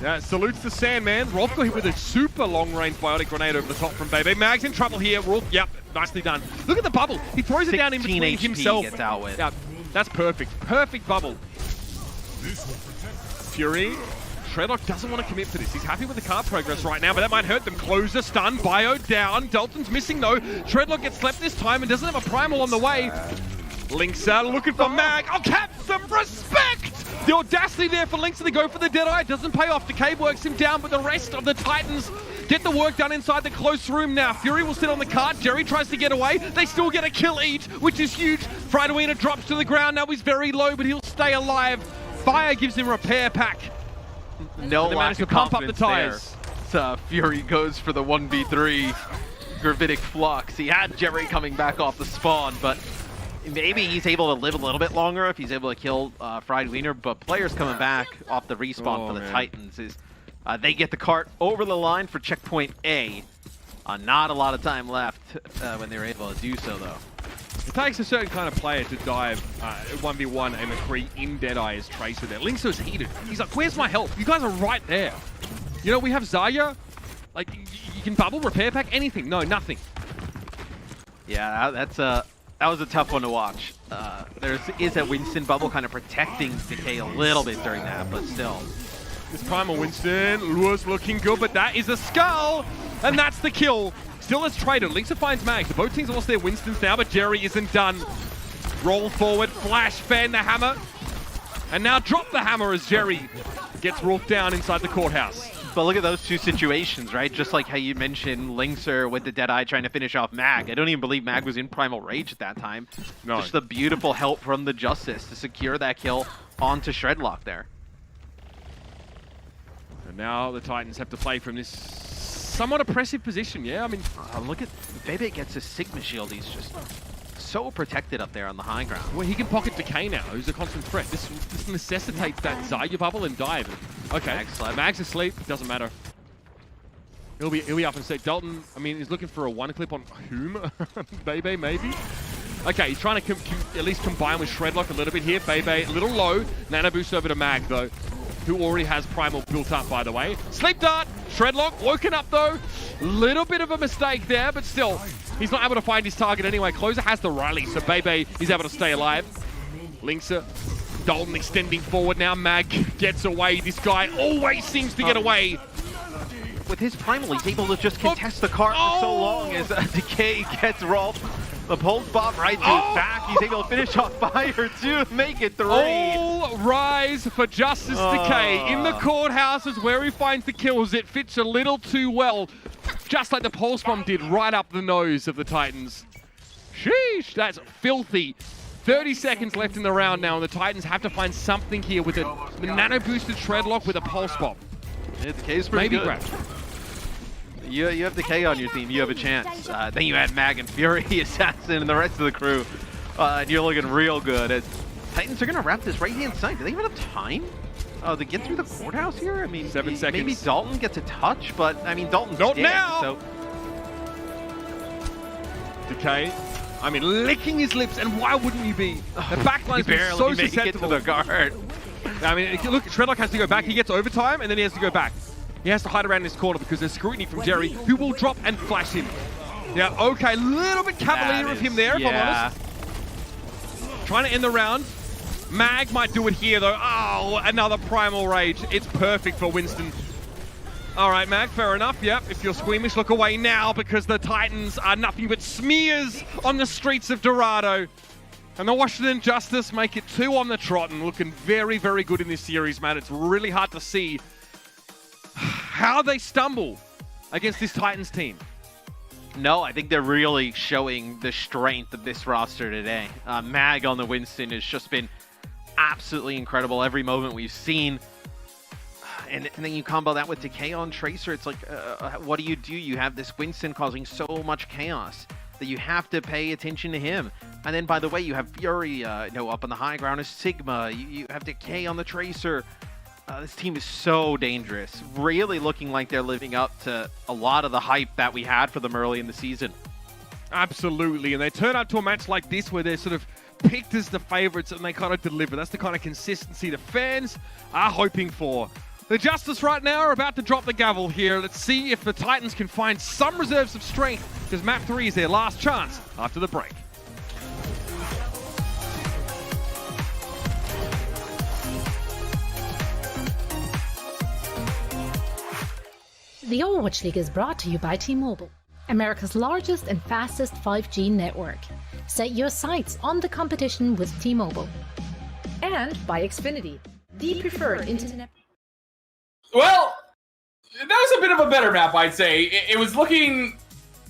Yeah, salutes the Sandman. Rolf got hit with a super long-range biotic grenade over the top from Bebe. Mag's in trouble here. Rolf, yep, nicely done. Look at the bubble. He throws it down in between
HP
himself.
Gets out with.
Yeah, that's perfect. Perfect bubble. Fury. Shredlock doesn't want to commit for this. He's happy with the card progress right now, but that might hurt them. Closer, stun, Bio down. Dalton's missing though. Shredlock gets slept this time and doesn't have a primal on the way. Linksa looking for Mag. Oh, Cap, some respect! The audacity there for Linksa to go for the Deadeye doesn't pay off. Decay works him down, but the rest of the Titans get the work done inside the close room now. Fury will sit on the cart. Jerry tries to get away. They still get a kill each, which is huge. Friedwiener drops to the ground. Now he's very low, but he'll stay alive. Fire gives him repair pack.
No lack of
pump up the
confidence
tires.
there. Fury goes for the 1v3 Gravitic Flux. He had Jerry coming back off the spawn, but maybe he's able to live a little bit longer if he's able to kill Friedwiener, but players coming back off the respawn for the Titans is they get the cart over the line for checkpoint A. Not a lot of time left when they were able to do so, though.
It takes a certain kind of player to dive 1v1 and McCree in Deadeye as Tracer there. Linksa's heated. He's like, where's my help? You guys are right there. You know, we have Zarya. Like, you can bubble, repair pack, anything. No, nothing.
Yeah, that was a tough one to watch. There is a Winston bubble kind of protecting Decay a little bit during that, but still.
This Primal Winston, Lure's looking good, but that is a skull, and that's the kill. Still as traded. Linksa finds Mag. So both teams lost their Winstons now, but Jerry isn't done. Roll forward, flash, fan the hammer, and now drop the hammer as Jerry gets Rolf down inside the courthouse.
But look at those two situations, right? Just like how you mentioned Linksa with the Deadeye trying to finish off Mag. I don't even believe Mag was in Primal Rage at that time.
No.
Just the beautiful help from the Justice to secure that kill onto Shredlock there.
And now the Titans have to play from this somewhat oppressive position, yeah? I mean,
look at Bebe gets his Sigma shield. He's just so protected up there on the high ground.
well, he can pocket Decay now, who's a constant threat. This necessitates that Zarya bubble and dive. Okay, Mag's asleep, doesn't matter. He'll be up and set. Dalton, I mean, he's looking for a one clip on whom? Bebe, maybe? Okay, he's trying to at least combine with Shredlock a little bit here. Bebe, a little low. Nano boost over to Mag, though, who already has Primal built up, by the way. Sleep Dart, Shredlock, woken up, though. Little bit of a mistake there, but still, he's not able to find his target anyway. Closer has the rally, so Bebe is able to stay alive. Linksa, Dalton extending forward now. Mag gets away. This guy always seems to get away.
With his Primal, he's able to just contest the cart for so long as Decay gets Rolf. The pulse bomb right to his back. He's able to finish off Fire to make it 3.
All rise for Justice Decay. In the courthouse is where he finds the kills. It fits a little too well, just like the pulse bomb did right up the nose of the Titans. Sheesh, that's filthy. 30 seconds left in the round now, and the Titans have to find something here with the nano boosted Shredlock with a pulse bomb.
Decay's pretty good.
Grab.
You have Decay on your team, you have a chance. Then you add Mag and Fury, Assassin, and the rest of the crew. And you're looking real good. As Titans are going to wrap this right-hand side. Do they even have time to get through the courthouse here? I mean,
7 seconds.
Maybe Dalton gets a touch, but I mean, Dalton's
Not
dead,
now!
So
Decay, I mean, licking his lips, and why wouldn't you be? The backline's been
barely
so
make it to
susceptible.
the guard.
I mean, look, Shredlock has to go back. He gets overtime, and then he has to go back. He has to hide around this corner because there's scrutiny from Jerry, who will drop and flash him. Yeah, okay, a little bit cavalier of him there, if I'm honest. Trying to end the round. Mag might do it here, though. Oh, another Primal Rage. It's perfect for Winston. All right, Mag, fair enough. Yep, if you're squeamish, look away now because the Titans are nothing but smears on the streets of Dorado. And the Washington Justice make it 2 on the trot and looking very, very good in this series, man. It's really hard to see how they stumble against this Titans team.
No, I think they're really showing the strength of this roster today. Mag on the Winston has just been absolutely incredible every moment we've seen. And then you combo that with Decay on Tracer. It's like, what do? You have this Winston causing so much chaos that you have to pay attention to him. And then, by the way, you have Fury, up on the high ground is Sigma. You have Decay on the Tracer. This team is so dangerous. Really looking like they're living up to a lot of the hype that we had for them early in the season.
Absolutely, and they turn out to a match like this where they're sort of picked as the favorites and they kind of deliver. That's the kind of consistency the fans are hoping for. The Justice right now are about to drop the gavel here. Let's see if the Titans can find some reserves of strength because map 3 is their last chance after the break.
The Overwatch League is brought to you by T-Mobile, America's largest and fastest 5G network. Set your sights on the competition with T-Mobile. And by Xfinity, the preferred internet.
Well, that was a bit of a better map, I'd say. It was looking...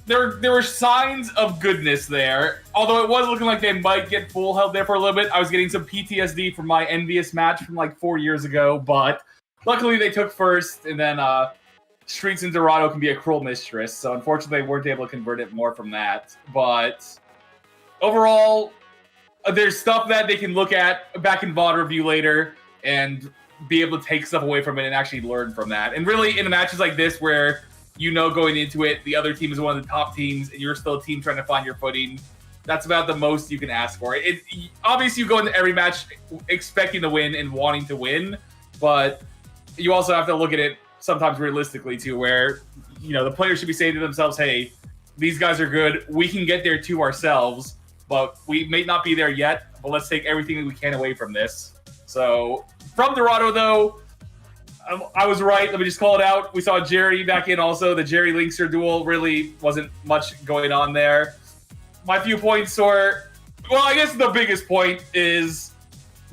There were signs of goodness there. Although it was looking like they might get full held there for a little bit. I was getting some PTSD from my envious match from like 4 years ago. But luckily they took first. And then Streets in Dorado can be a cruel mistress. So unfortunately they weren't able to convert it more from that. But overall, there's stuff that they can look at back in VOD review later. And be able to take stuff away from it and actually learn from that. And really, in matches like this where going into it, the other team is one of the top teams and you're still a team trying to find your footing, that's about the most you can ask for. Obviously, you go into every match expecting to win and wanting to win, but you also have to look at it sometimes realistically too, where the players should be saying to themselves, hey, these guys are good, we can get there too ourselves, but we may not be there yet, but let's take everything that we can away from this. So, from Dorado, though, I was right. Let me just call it out. We saw Jerry back in also. The Jerry Linkster duel really wasn't much going on there. My few points were... Well, I guess the biggest point is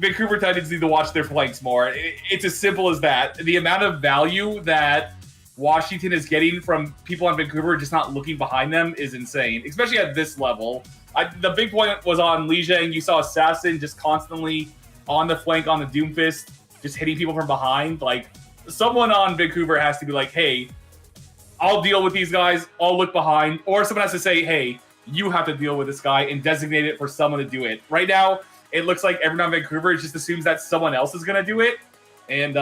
Vancouver Titans need to watch their flanks more. It's as simple as that. The amount of value that Washington is getting from people on Vancouver just not looking behind them is insane, especially at this level. The big point was on Li Zhang. You saw Assassin just constantly on the flank, on the Doomfist, just hitting people from behind. Like, someone on Vancouver has to be like, hey, I'll deal with these guys, I'll look behind. Or someone has to say, hey, you have to deal with this guy and designate it for someone to do it. Right now, it looks like everyone on Vancouver just assumes that someone else is going to do it. And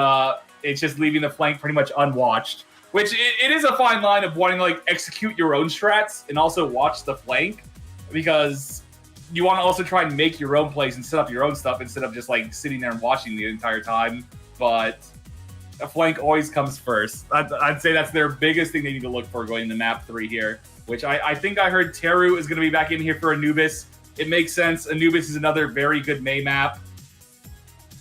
it's just leaving the flank pretty much unwatched. Which, it is a fine line of wanting to, like, execute your own strats and also watch the flank. Because you want to also try and make your own plays and set up your own stuff instead of just like sitting there and watching the entire time. But a flank always comes first. I'd say that's their biggest thing they need to look for going into map 3 here, which I think I heard Teru is going to be back in here for Anubis. It makes sense. Anubis is another very good Mei map.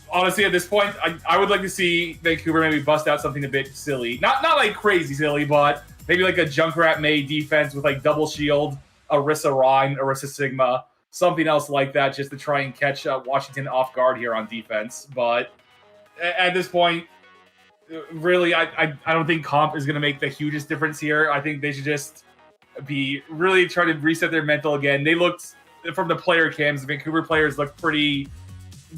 Honestly, at this point, I would like to see Vancouver maybe bust out something a bit silly. Not like crazy silly, but maybe like a Junkrat Mei defense with like double shield, Orisa Rhine, Orisa Sigma, something else like that, just to try and catch Washington off guard here on defense. But at this point, really, I don't think comp is going to make the hugest difference here. I think they should just be really trying to reset their mental again. They looked, from the player cams, the Vancouver players looked pretty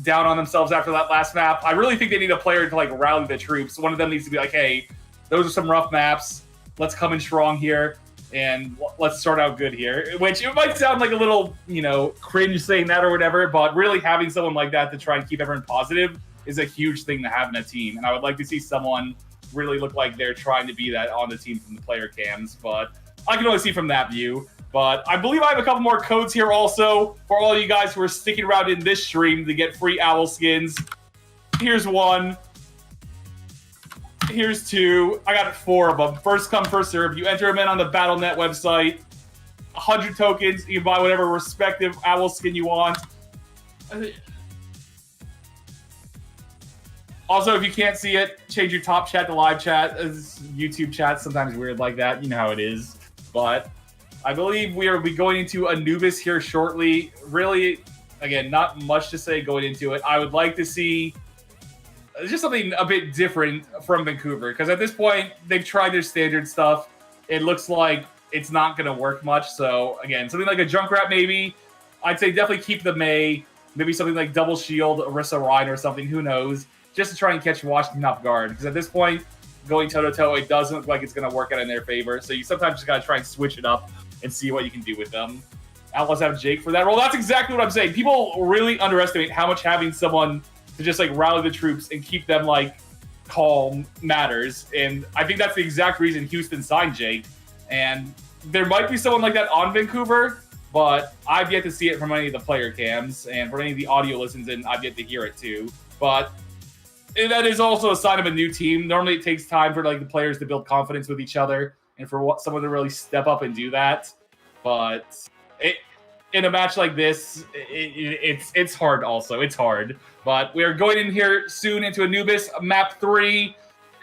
down on themselves after that last map. I really think they need a player to like rally the troops. One of them needs to be like, hey, those are some rough maps. let's come in strong here and let's start out good here. Which it might sound like a little, cringe saying that or whatever, but really having someone like that to try and keep everyone positive is a huge thing to have in a team. And I would like to see someone really look like they're trying to be that on the team from the player cams, but I can only see from that view. But I believe I have a couple more codes here also for all you guys who are sticking around in this stream to get free owl skins. Here's one. Here's two. I got 4 of them. First come, first serve. You enter them in on the Battle.net website. 100 tokens. You can buy whatever respective owl skin you want. Also, if you can't see it, change your top chat to live chat. YouTube chat sometimes weird like that. You know how it is. But I believe we are going into Anubis here shortly. Really, again, not much to say going into it. I would like to see just something a bit different from Vancouver. Because at this point, they've tried their standard stuff. It looks like it's not going to work much. So, again, something like a Junkrat maybe. I'd say definitely keep the Mei. Maybe something like Double Shield, Orisa Rhine or something. Who knows? Just to try and catch Washington off guard. Because at this point, going toe-to-toe, it doesn't look like it's going to work out in their favor. So you sometimes just got to try and switch it up and see what you can do with them. Outlaws have Jake for that role. That's exactly what I'm saying. People really underestimate how much having someone to just, rally the troops and keep them, calm matters. And I think that's the exact reason Houston signed Jake. And there might be someone like that on Vancouver, but I've yet to see it from any of the player cams. And from any of the audio listens in, I've yet to hear it too. But that is also a sign of a new team. Normally it takes time for the players to build confidence with each other and for someone to really step up and do that. But in a match like this, it's hard also. It's hard. But we are going in here soon into Anubis, map 3.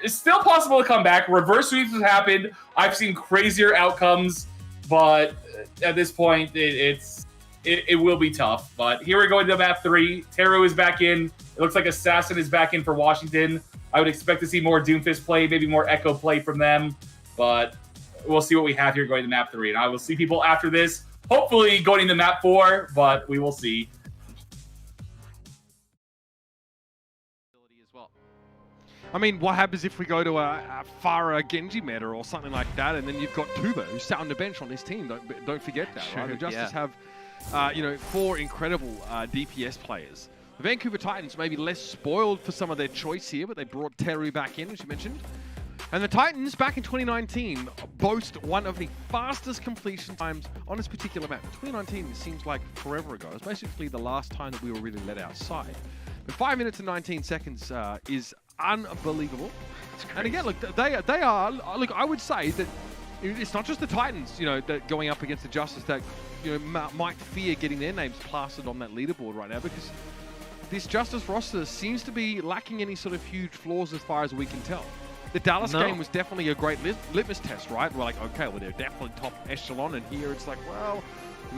It's still possible to come back. Reverse sweeps have happened. I've seen crazier outcomes, but at this point, it will be tough. But here we're going to map 3. Teru is back in. It looks like Assassin is back in for Washington. I would expect to see more Doomfist play, maybe more Echo play from them. But we'll see what we have here going to map 3. And I will see people after this, hopefully going into map 4, but we will see.
I mean, what happens if we go to a Pharah Genji meta or something like that, and then you've got Tuba who's sat on the bench on this team. Don't forget that, right? The Justice have, 4 incredible DPS players. The Vancouver Titans may be less spoiled for some of their choice here, but they brought Teru back in, as you mentioned. And the Titans, back in 2019, boast one of the fastest completion times on this particular map. 2019 seems like forever ago. It was basically the last time that we were really let outside. But 5 minutes and 19 seconds is unbelievable. And again, look, they are. Look, I would say that it's not just the Titans, that going up against the Justice that might fear getting their names plastered on that leaderboard right now, because this Justice roster seems to be lacking any sort of huge flaws as far as we can tell. The Dallas game was definitely a great litmus test, right? We're like, okay, well, they're definitely top echelon, and here it's like, well,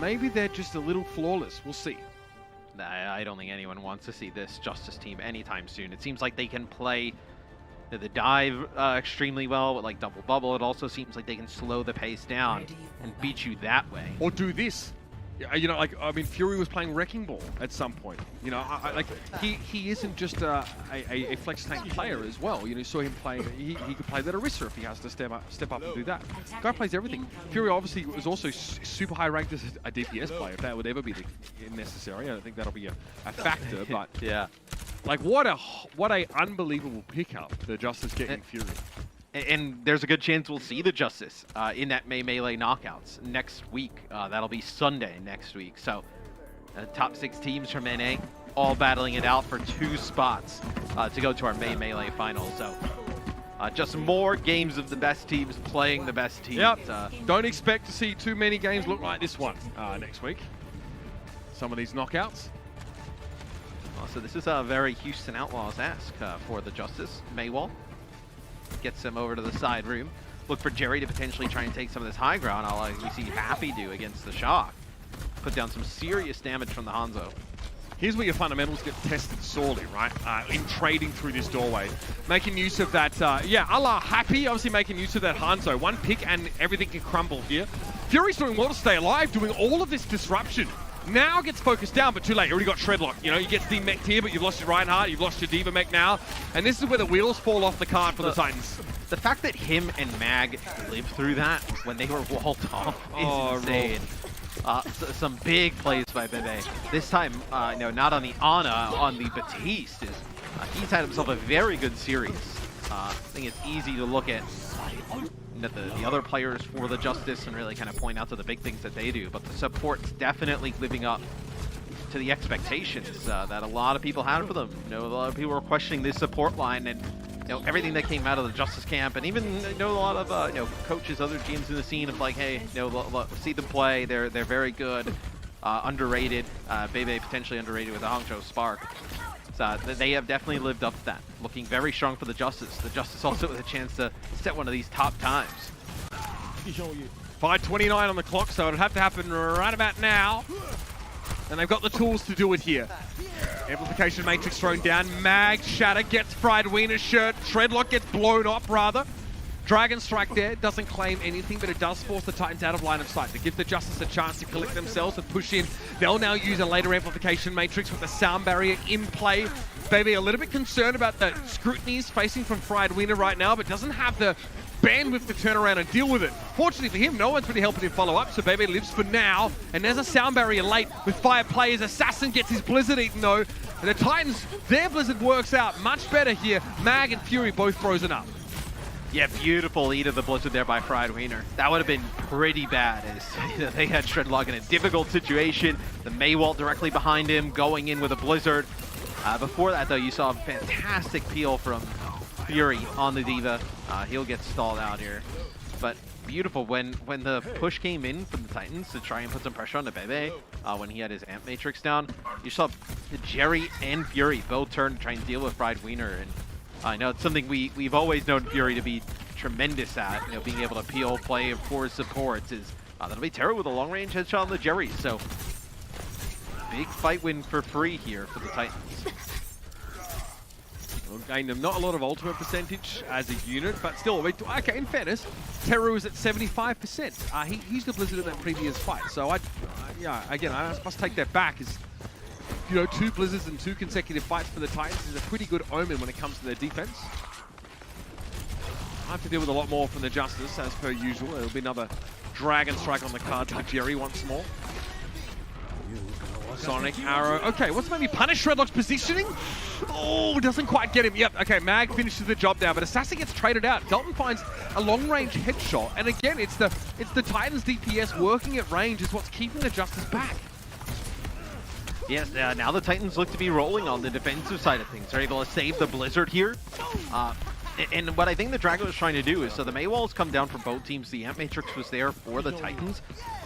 maybe they're just a little flawless. We'll see.
I don't think anyone wants to see this Justice team anytime soon. It seems like they can play the dive extremely well with double bubble. It also seems like they can slow the pace down and beat you that way.
Or do this. I mean, Fury was playing Wrecking Ball at some point. He isn't just a flex tank player as well. You saw him play. He could play that Orisa if he has to step up and do that. Guy plays everything. Fury obviously was also super high ranked as a DPS player. If that would ever be necessary, I don't think that'll be a factor. But
yeah,
what a unbelievable pickup the Justice getting Fury.
And there's a good chance we'll see the Justice in that May Melee knockouts next week. That'll be Sunday next week. So top 6 teams from NA all battling it out for 2 spots to go to our May Melee finals. So just more games of the best teams playing the best teams.
Yep. Don't expect to see too many games look like this one next week. Some of these knockouts.
So this is a very Houston Outlaws-esque for the Justice. Maywall gets him over to the side room. Look for Jerry to potentially try and take some of this high ground, like we see Happy do against the Shock. Put down some serious damage from the Hanzo.
Here's where your fundamentals get tested sorely, right? In trading through this doorway. Making use of that, a la Happy, obviously making use of that Hanzo. One pick and everything can crumble here. Fury's doing well to stay alive, doing all of this disruption. Now gets focused down, but too late. You already got Shredlock. You know, you get the mech here, but you've lost your Reinhardt, you've lost your Diva mech now. And this is where the wheels fall off the cart for the Titans.
The fact that him and Mag lived through that when they were walled off is insane. Some big plays by Bebe. This time, no, not on the Ana, on the Batiste. He's had himself a very good series. I think it's easy to look at the other players for the Justice and really kind of point out to the big things that they do, but the support's definitely living up to the expectations that a lot of people had for them. You know, a lot of people were questioning this support line and everything that came out of the Justice camp, and even a lot of coaches, other GMs in the scene of like, hey, see them play. They're very good, underrated. Bebe potentially underrated with the Hangzhou Spark. So they have definitely lived up to that. Looking very strong for the Justice. The Justice also with a chance to set one of these top times.
5:29 on the clock, so it'll have to happen right about now. And they've got the tools to do it here. Amplification Matrix thrown down. Mag Shatter gets Fried Wiener's shirt. Shredlock gets blown up, rather. Dragon Strike there doesn't claim anything, but it does force the Titans out of line of sight. It gives the Justice a chance to collect themselves and push in. They'll now use a later Amplification Matrix with the sound barrier in play. Bebe a little bit concerned about the scrutiny he's facing from Fried Wiener right now, but doesn't have the bandwidth to turn around and deal with it. Fortunately for him, no one's really helping him follow up, so Bebe lives for now. And there's a sound barrier late with 5 players. Assassin gets his Blizzard eaten though. And the Titans, their Blizzard works out much better here. Mag and Fury both frozen up.
Yeah, beautiful eat of the Blizzard there by Fried Wiener. That would have been pretty bad as they had Shredlock in a difficult situation. The Maywalt directly behind him, going in with a Blizzard. Before that, though, you saw a fantastic peel from Fury on the Diva. He'll get stalled out here. But beautiful when the push came in from the Titans to try and put some pressure on the Bebe when he had his Amp Matrix down. You saw Jerry and Fury both turn to try and deal with Fried Wiener. And I know it's something we've always known Fury to be tremendous at, being able to peel, play, and force supports. That'll be Terra with a long-range headshot on the Jerry. So big fight win for free here for the Titans.
Well, gained them not a lot of ultimate percentage as a unit, but still, okay, in fairness, Terra was at 75%. He used a Blizzard in that previous fight, so I must take that back. 2 Blizzards and 2 consecutive fights for the Titans is a pretty good omen when it comes to their defense. I have to deal with a lot more from the Justice, as per usual. There'll be another Dragon Strike on the card for Jerry once more. Sonic Arrow. Okay, what's maybe punish Shredlock's positioning? Oh, doesn't quite get him. Yep, okay, Mag finishes the job now, but Assassin gets traded out. Dalton finds a long-range headshot, and again, it's the Titans DPS working at range is what's keeping the Justice back.
Yes, now the Titans look to be rolling on the defensive side of things. They're able to save the Blizzard here. And what I think the Dragon was trying to do is, so the Maywalls come down from both teams. The Amp Matrix was there for the Titans.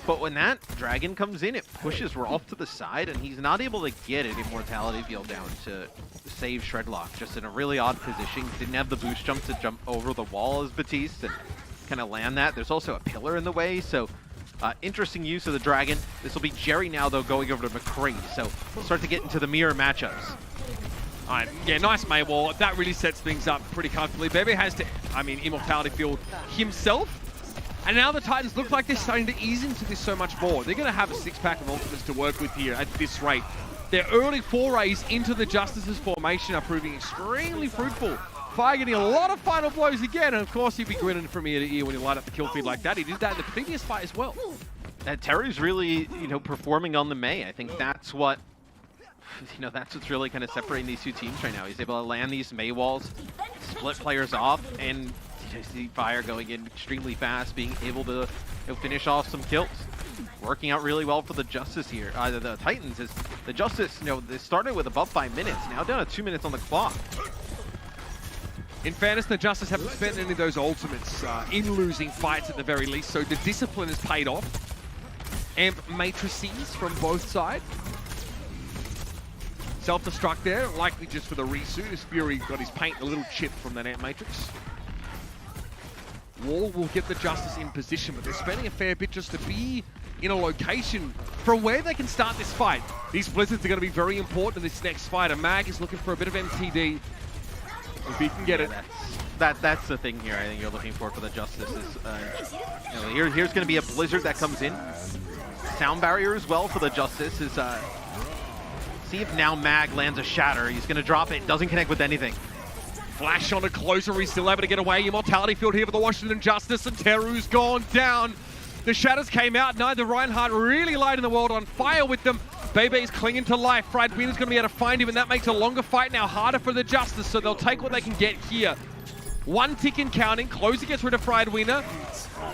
But when that Dragon comes in, it pushes Rolf to the side, and he's not able to get an Immortality Field down to save Shredlock. Just in a really odd position. Didn't have the boost jump to jump over the wall as Batiste and kind of land that. There's also a pillar in the way, so interesting use of the Dragon. This will be Jerry now, though, going over to McCree. So we'll start to get into the mirror matchups.
Alright, yeah, nice Maywall. That really sets things up pretty comfortably. Bebe has to, Immortality Field himself. And now the Titans look like they're starting to ease into this so much more. They're going to have a 6-pack of ultimates to work with here at this rate. Their early forays into the Justice's formation are proving extremely fruitful. Fire getting a lot of final blows again, and of course he'd be grinning from ear to ear when you light up the kill feed like that. He did that in the previous fight as well.
Terry's really, performing on the May. I think that's what, that's what's really kind of separating these two teams right now. He's able to land these May walls, split players off, and you see Fire going in extremely fast, being able to finish off some kills. Working out really well for the Justice here. The Titans is the Justice. They started with above 5 minutes, now down to 2 minutes on the clock.
In fairness, the Justice haven't spent any of those ultimates in losing fights at the very least, so the discipline has paid off. Amp matrices from both sides. Self-destruct there, likely just for the resuit, as Fury got his paint a little chip from that Amp matrix. Wall will get the Justice in position, but they're spending a fair bit just to be in a location from where they can start this fight. These Blizzards are going to be very important in this next fight. A Mag is looking for a bit of MTD. If he can get it.
That's the thing here I think you're looking for the Justice is, here's going to be a Blizzard that comes in. sound barrier as well for the Justice. Is see if now Mag lands a shatter. He's gonna drop it. Doesn't connect with anything.
Flash on a closer, he's still able to get away. Immortality field here for the Washington Justice, and Teru's gone down. The shatters came out, neither Reinhardt really lighting the world on fire with them. Bebe's clinging to life. Friedwiener's going to be able to find him, and that makes a longer fight now harder for the Justice, so they'll take what they can get here. One tick and counting. Closer gets rid of Friedwiener.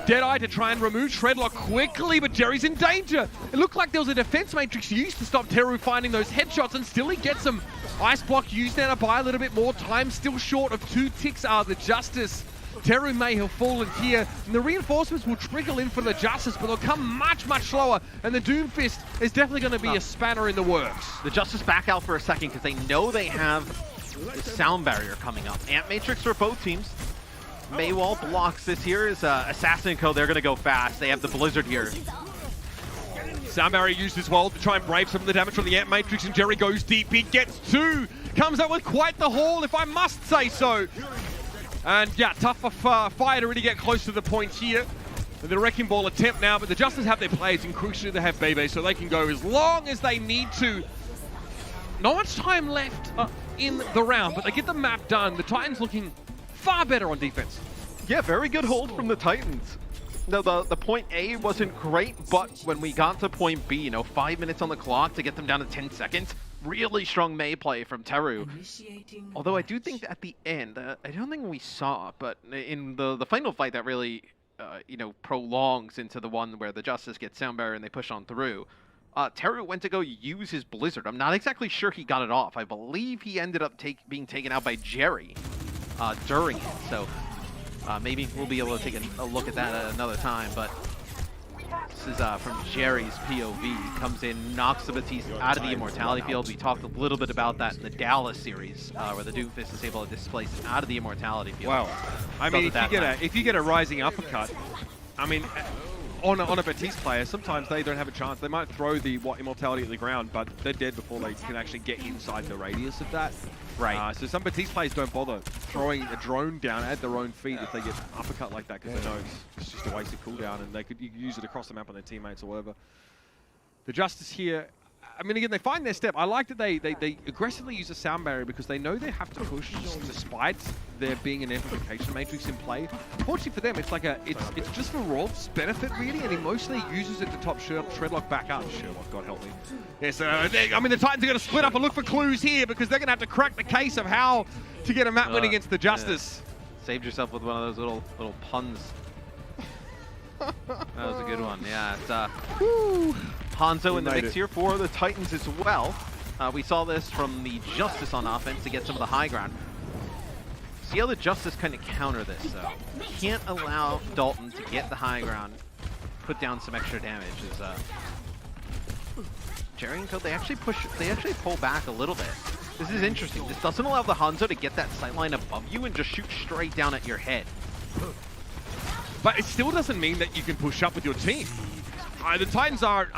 Deadeye to try and remove Shredlock quickly, but Jerry's in danger. It looked like there was a defense matrix used to stop Teru finding those headshots, and still he gets them. Ice block used now to buy a little bit more time. Still short of 2 ticks are the Justice. Teru may have fallen here, and the reinforcements will trickle in for the Justice, but they'll come much, much slower, and the Doomfist is definitely going to be a spanner in the works.
The Justice back out for a second because they know they have the sound barrier coming up. Ant Matrix for both teams. Maywall blocks this here. Is Assassin Co. They're going to go fast. They have the Blizzard here.
Sound barrier used as well to try and brave some of the damage from the Ant Matrix, and Jerry goes deep. He gets 2. Comes out with quite the haul, if I must say so. And yeah, tough fire to really get close to the point here. And the Wrecking Ball attempt now, but the Justice have their players, and crucially they have Bebe, so they can go as long as they need to. Not much time left in the round, but they get the map done. The Titans looking far better on defense.
Yeah, very good hold from the Titans. No, the point A wasn't great, but when we got to point B, 5 minutes on the clock to get them down to 10 seconds, really strong May play from Teru. Although I do think that at the end, I don't think we saw, but in the final fight that really, prolongs into the one where the Justice gets sound barrier and they push on through, Teru went to go use his Blizzard. I'm not exactly sure he got it off. I believe he ended up being taken out by Jerry during it, so maybe we'll be able to take a look at that at another time, but this is from Jerry's POV. Comes in, knocks the Batiste out of the Immortality field. We talked a little bit about that in the Dallas series, where the Doomfist is able to displace out of the Immortality field.
Wow. I mean, if you get a rising uppercut, I mean, on a Batiste player, sometimes they don't have a chance. They might throw the Immortality at the ground, but they're dead before they can actually get inside the radius of that.
Right.
So some Batiste players don't bother throwing a drone down at their own feet if they get uppercut like that, because they know it's just a wasted cooldown, and you could use it across the map on their teammates or whatever. The Justice here, I mean, again, they find their step. I like that they aggressively use a sound barrier because they know they have to push despite there being an amplification matrix in play. Fortunately for them, it's like it's just for Rolf's benefit really, and he mostly uses it to top Shredlock back up. Sherlock, God help me. Yeah, so I mean, the Titans are going to split up and look for clues here because they're going to have to crack the case of how to get a map win against the Justice.
Yeah. Saved yourself with one of those little puns. That was a good one. Yeah, it's Hanzo in the mix here for the Titans as well. We saw this from the Justice on offense to get some of the high ground. See how the Justice kind of counter this, though. Can't allow Dalton to get the high ground, put down some extra damage. Jerry and Co, they actually pull back a little bit. This is interesting. This doesn't allow the Hanzo to get that sightline above you and just shoot straight down at your head.
But it still doesn't mean that you can push up with your team. The Titans aren't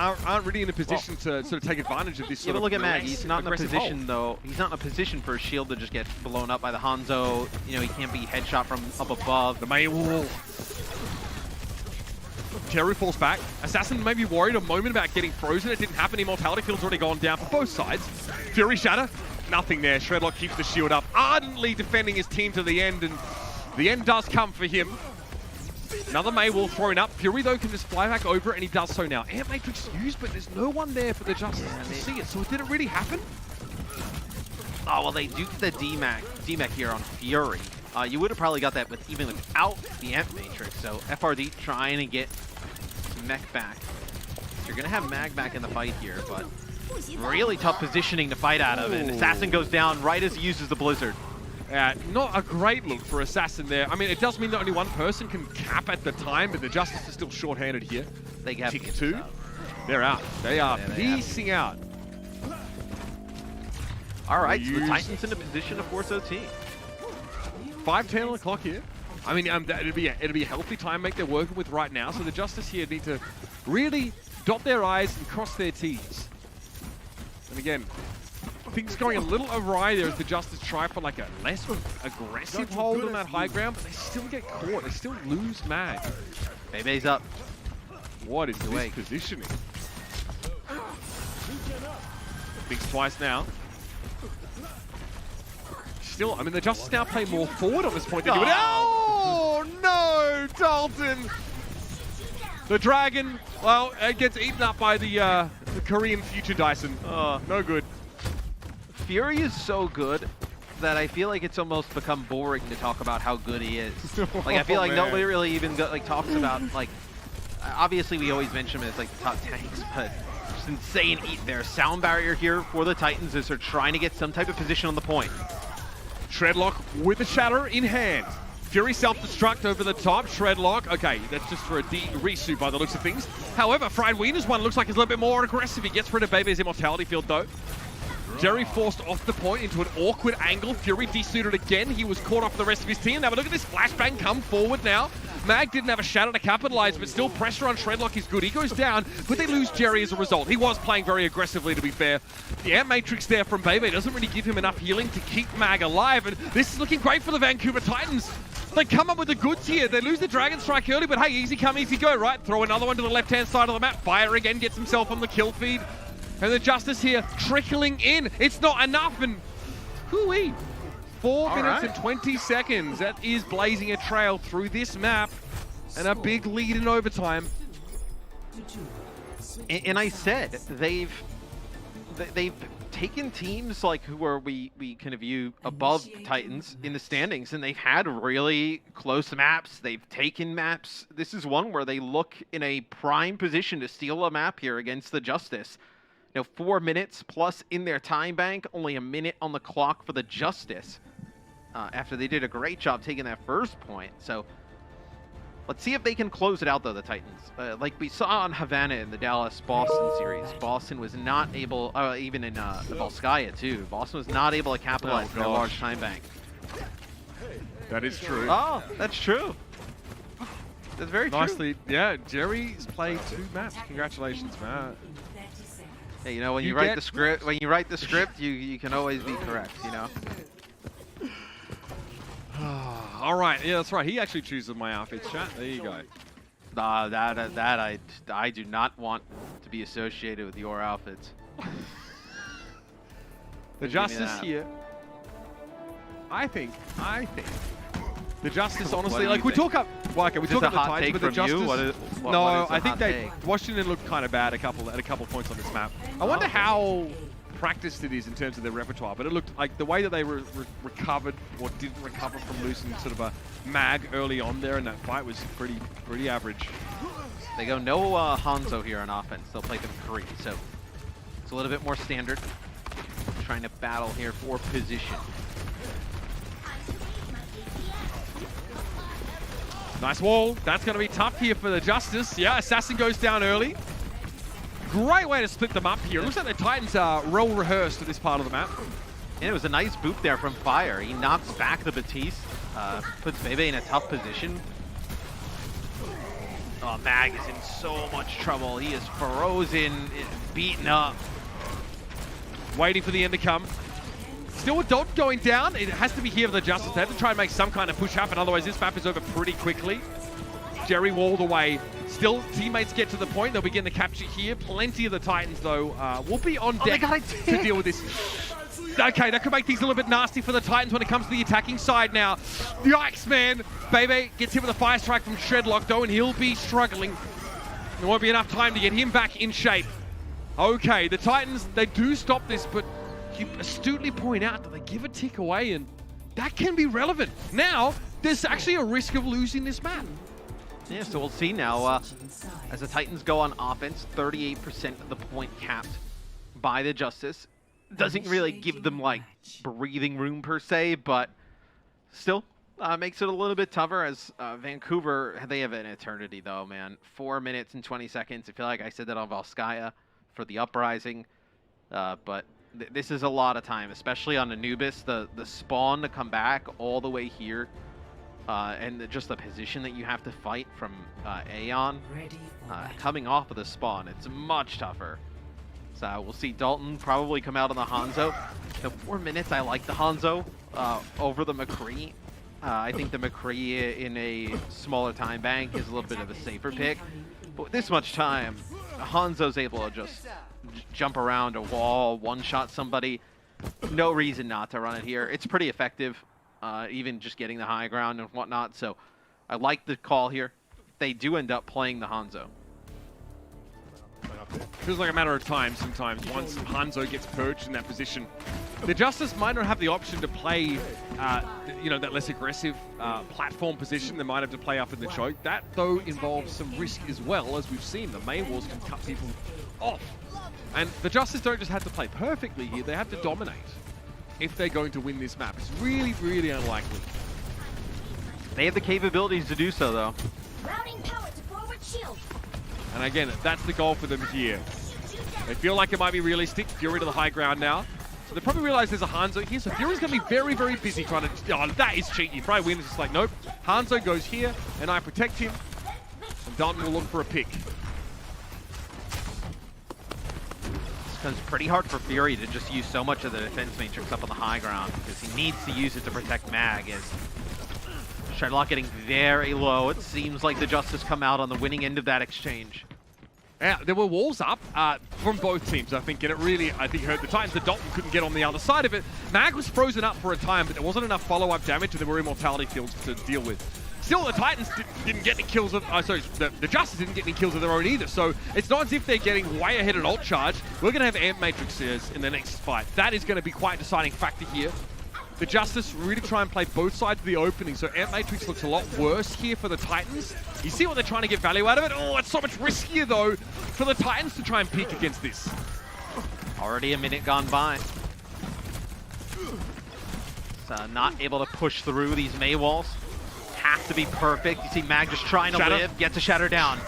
really in a position to sort of take advantage of this sort of
look at Mag. He's not in a position, though. He's not in a position for a shield to just get blown up by the Hanzo. He can't be headshot from up above.
The Maywall. Teru falls back. Assassin may be worried a moment about getting frozen. It didn't happen. Immortality field's already gone down for both sides. Fury Shatter. Nothing there. Shredlock keeps the shield up, ardently defending his team to the end, and the end does come for him. Another Maywall thrown up. Fury, though, can just fly back over it, and he does so now. Ant Matrix used, but there's no one there for the Justice to see it. So did it really happen?
Oh, well, they duked the D-Mech here on Fury. You would have probably got that even without the Ant Matrix. So FRD trying to get Mech back. You're going to have Mag back in the fight here, but really tough positioning to fight out of. And Assassin goes down right as he uses the Blizzard.
Not a great look for Assassin there. I mean, it does mean that only one person can cap at the time, but the Justice is still short-handed here.
They have
Tick 2. They're out. They are piecing out.
All right, so the Titans in a position to force OT.
5:10 on the clock here. I mean, it'll be a healthy time make they're working with right now. So the Justice here need to really dot their I's and cross their T's. And again, things going a little awry there as the Justice try for like a less aggressive hold on that high ground, but they still get caught. They still lose Mag.
Bebe's up.
What is this positioning? Thinks twice now. Still, I mean, the Justice now play more forward on this point than you would. Oh, no, Dalton! The Dragon, well, it gets eaten up by the Korean future Dyson. No good.
Fury is so good that I feel like it's almost become boring to talk about how good he is. Like, I feel like nobody really even talks about, like, obviously we always mention him as like the top tanks, but just insane eat there. Sound barrier here for the Titans as they're trying to get some type of position on the point.
Shredlock with the Shatter in hand. Fury self-destruct over the top. Shredlock, okay, that's just for a resuit by the looks of things. However, Fried Wiener's one looks like it's a little bit more aggressive. He gets rid of Bebe's Immortality Field though. Jerry forced off the point into an awkward angle. Fury desuited again. He was caught off the rest of his team. Now look at this flashbang come forward now. Mag didn't have a shadow to capitalize, but still pressure on Shredlock is good. He goes down, but they lose Jerry as a result. He was playing very aggressively, to be fair. The Amp Matrix there from Bebe doesn't really give him enough healing to keep Mag alive, and this is looking great for the Vancouver Titans. They come up with the goods here. They lose the Dragon Strike early, but hey, easy come, easy go, right? Throw another one to the left-hand side of the map. Fire again, gets himself on the kill feed. And the Justice here trickling in. It's not enough, and hoo-wee. 4 minutes and 20 seconds. That is blazing a trail through this map. And a big lead in overtime.
And I said, they've taken teams like who are we kind of view above the Titans in the standings, and they've had really close maps. They've taken maps. This is one where they look in a prime position to steal a map here against the Justice. You know, 4 minutes plus in their time bank, only a minute on the clock for the Justice. After they did a great job taking that first point. So let's see if they can close it out, though, the Titans. Like we saw on Havana in the Dallas-Boston series, Boston was not able, even in the Volskaya, too, Boston was not able to capitalize on their large time bank.
That is true.
Oh, that's true. That's very true.
Nicely. Yeah, Jerry's played 2 maps. Congratulations, Matt.
Hey, you know, when you write the script, you can always be correct, you know?
All right, yeah, that's right. He actually chooses my outfits, chat. There you go.
I do not want to be associated with your outfits.
The Justice here. I think the Justice, honestly, like we talk up. Well, okay, we talk up the Titans, but the Justice. No, I think Washington looked kind of bad at a couple points on this map. I wonder how practiced it is in terms of their repertoire, but it looked like the way that they recovered or didn't recover from losing sort of a mag early on there in that fight was pretty average.
They go no Hanzo here on offense. They'll play them 3, so it's a little bit more standard. Trying to battle here for position.
Nice wall. That's going to be tough here for the Justice. Yeah, Assassin goes down early. Great way to split them up here. It looks like the Titans are well rehearsed at this part of the map.
And it was a nice boop there from Fire. He knocks back the Batiste, puts Bebe in a tough position. Oh, Mag is in so much trouble. He is frozen, beaten up.
Waiting for the end to come. Still with Dalton going down. It has to be here for the Justice. They have to try and make some kind of push happen, otherwise this map is over pretty quickly. Jerry walled away. Still, teammates get to the point. They'll begin the capture here. Plenty of the Titans, though, will be on deck to deal with this. Okay, that could make things a little bit nasty for the Titans when it comes to the attacking side now. Yikes, man. Bebe gets hit with a fire strike from Shredlock, though, and he'll be struggling. There won't be enough time to get him back in shape. Okay, the Titans, they do stop this, but you astutely point out that they give a tick away, and that can be relevant. Now, there's actually a risk of losing this map.
Yeah, so we'll see now as the Titans go on offense, 38% of the point capped by the Justice. Doesn't really give them like breathing room per se, but still makes it a little bit tougher as Vancouver, they have an eternity though, man. 4 minutes and 20 seconds. I feel like I said that on Volskaya for the Uprising, but this is a lot of time, especially on Anubis. The spawn to come back all the way here. And just the position that you have to fight from Aeon coming off of the spawn, it's much tougher. So we'll see Dalton probably come out on the Hanzo. The 4 minutes, I like the Hanzo over the McCree. I think the McCree in a smaller time bank is a little bit of a safer pick. But with this much time, Hanzo's able to just jump around a wall, one-shot somebody. No reason not to run it here. It's pretty effective, even just getting the high ground and whatnot. So I like the call here. They do end up playing the Hanzo.
Feels like a matter of time sometimes once Hanzo gets perched in that position. The Justice might not have the option to play, that less aggressive platform position. They might have to play up in the choke. That, though, involves some risk as well, as we've seen. The main walls can cut people off. And the Justice don't just have to play perfectly here, they have to dominate if they're going to win this map. It's really, really unlikely.
They have the capabilities to do so, though.
Routing power to forward shield.
And again, that's the goal for them here. They feel like it might be realistic. Fury to the high ground now. So they probably realize there's a Hanzo here, so Fury's going to be very, very busy trying to... Oh, that is cheat. You probably win. It's just like, nope. Hanzo goes here, and I protect him. And Dalton will look for a pick.
It's pretty hard for Fury to just use so much of the defense matrix up on the high ground, because he needs to use it to protect Mag. As Shredlock getting very low. It seems like the Justice come out on the winning end of that exchange.
Yeah, there were walls up from both teams, I think, and it really, hurt the Titans. The Dalton couldn't get on the other side of it. Mag was frozen up for a time, but there wasn't enough follow-up damage, and there were immortality fields to deal with. Still, the Titans didn't get any kills of... the Justice didn't get any kills of their own either, so it's not as if they're getting way ahead at ult charge. We're going to have Amp Matrixes in the next fight. That is going to be quite a deciding factor here. The Justice really try and play both sides of the opening, so Amp Matrix looks a lot worse here for the Titans. You see what they're trying to get value out of it? Oh, it's so much riskier, though, for the Titans to try and peek against this.
Already a minute gone by. Not able to push through these Mei walls. Have to be perfect. You see Mag just trying to live, get to shatter down.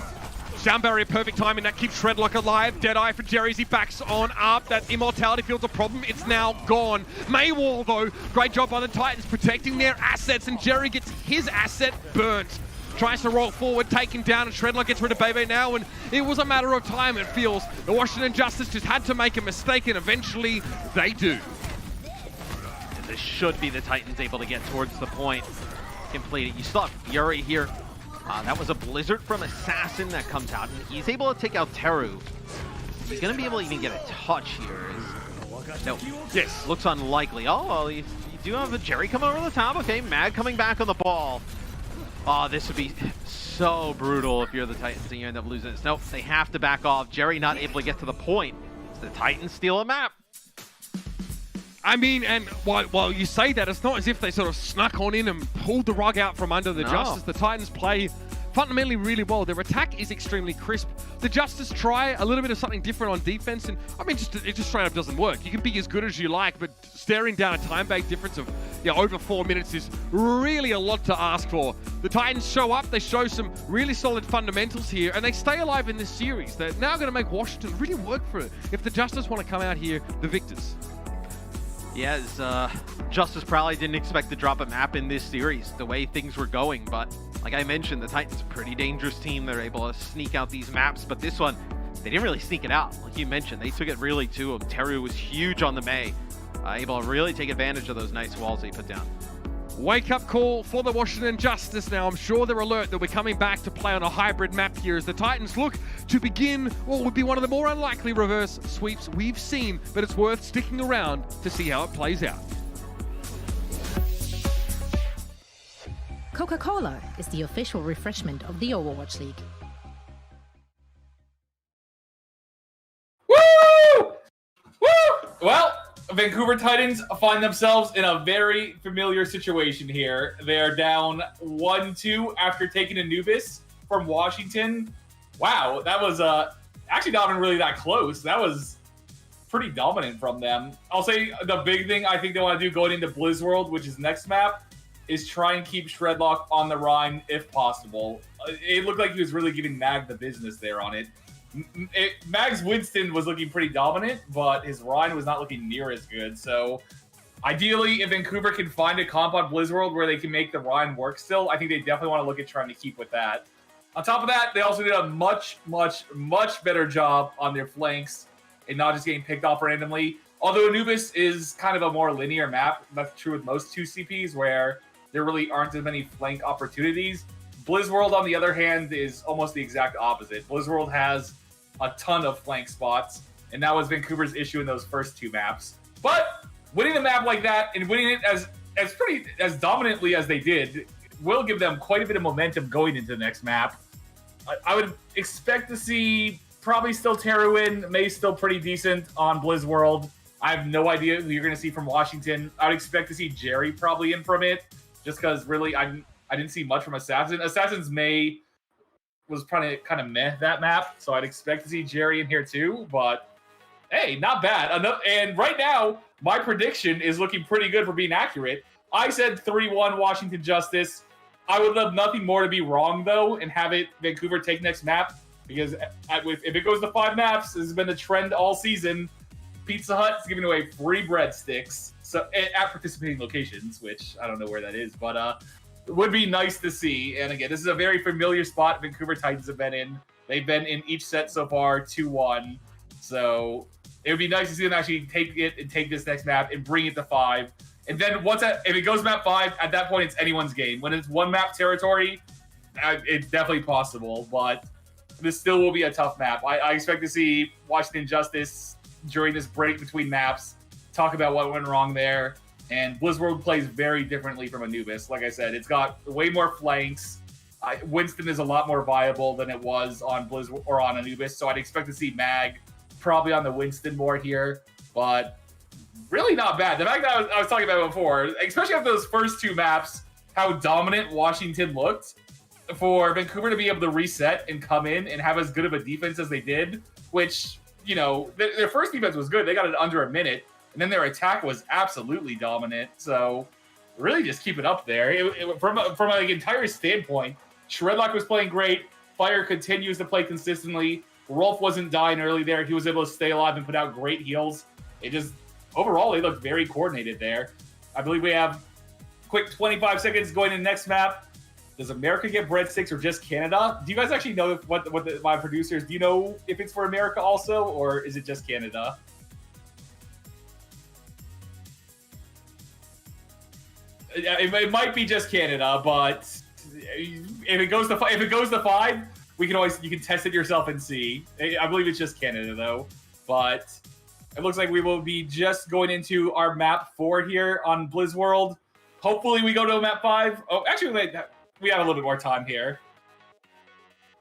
Sound barrier, perfect timing. That keeps Shredlock alive. Deadeye for Jerry as he backs on up. That immortality field's a problem. It's now gone. Maywall, though, great job by the Titans protecting their assets, and Jerry gets his asset burnt. Tries to roll forward, taken down, and Shredlock gets rid of Bebe now, and it was a matter of time, it feels. The Washington Justice just had to make a mistake, and eventually they do.
This should be the Titans able to get towards the point. Complete it. You still have Fury here. That was a Blizzard from Assassin that comes out, and he's able to take out Teru. He's going to be able to even get a touch here. No.
Yes.
Looks unlikely. Oh, well, you do have a Jerry come over the top. Okay, Mag coming back on the ball. Oh, this would be so brutal if you're the Titans and you end up losing this. Nope, they have to back off. Jerry not able to get to the point. So the Titans steal a map.
I mean, and while you say that, it's not as if they sort of snuck on in and pulled the rug out from under the Justice. The Titans play fundamentally really well. Their attack is extremely crisp. The Justice try a little bit of something different on defense, and I mean, it just straight up doesn't work. You can be as good as you like, but staring down a time-based difference of over 4 minutes is really a lot to ask for. The Titans show up, they show some really solid fundamentals here, and they stay alive in this series. They're now going to make Washington really work for it if the Justice want to come out here the victors.
Yes, Justice probably didn't expect to drop a map in this series, the way things were going, but like I mentioned, the Titans are a pretty dangerous team. They're able to sneak out these maps, but this one, they didn't really sneak it out. Like you mentioned, they took it really to them. Teru was huge on the Mei, able to really take advantage of those nice walls they put down.
Wake-up call for the Washington Justice now. I'm sure they're alert that we're coming back to play on a hybrid map here as the Titans look to begin what would be one of the more unlikely reverse sweeps we've seen, but it's worth sticking around to see how it plays out.
Coca-Cola is the official refreshment of the Overwatch League.
Woo! Woo! Well, Vancouver Titans find themselves in a very familiar situation here. They are down 1-2 after taking Anubis from Washington. Wow, that was actually not even really that close. That was pretty dominant from them. I'll say the big thing I think they want to do going into Blizz World, which is next map, is try and keep Shredlock on the Rhine if possible. It looked like he was really giving Mag the business there on it. Mag's Winston was looking pretty dominant, but his Rhine was not looking near as good. So ideally, if Vancouver can find a comp on Blizzworld where they can make the Rhine work still, I think they definitely want to look at trying to keep with that. On top of that, they also did a much, much, much better job on their flanks and not just getting picked off randomly. Although Anubis is kind of a more linear map, that's true with most 2CPs where there really aren't as many flank opportunities. Blizzworld, on the other hand, is almost the exact opposite. Blizzworld has a ton of flank spots, and that was Vancouver's issue in those first 2 maps. But winning the map like that and winning it as dominantly as they did will give them quite a bit of momentum going into the next map. I would expect to see probably still Teruin, May still pretty decent on Blizz World. I have no idea who you're going to see from Washington. I would expect to see Jerry probably in from it, just because really I didn't see much from Assassin. Assassin's May was probably kind of meh that map, so I'd expect to see Jerry in here too, but hey, not bad. And right now, my prediction is looking pretty good for being accurate. I said 3-1 Washington Justice. I would love nothing more to be wrong, though, and have it Vancouver take next map, because if it goes to 5 maps, this has been a trend all season. Pizza Hut is giving away free breadsticks at participating locations, which I don't know where that is, but it would be nice to see. And again, this is a very familiar spot Vancouver Titans have been in. They've been in each set so far 2-1, so it would be nice to see them actually take it and take this next map and bring it to 5. And then if it goes map 5, at that point it's anyone's game. When it's 1 map territory, it's definitely possible, but this still will be a tough map. I expect to see Washington Justice during this break between maps talk about what went wrong there. And Blizz World plays very differently from Anubis. Like I said, it's got way more flanks. Winston is a lot more viable than it was on Blizz or on Anubis, so I'd expect to see Mag probably on the Winston more here, but really not bad. The fact that I was talking about before, especially after those first 2 maps, how dominant Washington looked, for Vancouver to be able to reset and come in and have as good of a defense as they did, which, you know, their first defense was good. They got it under a minute, and then their attack was absolutely dominant. So really just keep it up there. From an entire standpoint, Shredlock was playing great. Fire continues to play consistently. Rolf wasn't dying early there. He was able to stay alive and put out great heals. Overall, they looked very coordinated there. I believe we have quick 25 seconds going to the next map. Does America get breadsticks or just Canada? Do you guys actually know my producers, do you know if it's for America also, or is it just Canada? It might be just Canada, but if it goes to 5, you can test it yourself and see. I believe it's just Canada though, but it looks like we will be just going into our map 4 here on Blizz World. Hopefully we go to map 5. Oh, actually, wait, we have a little bit more time here.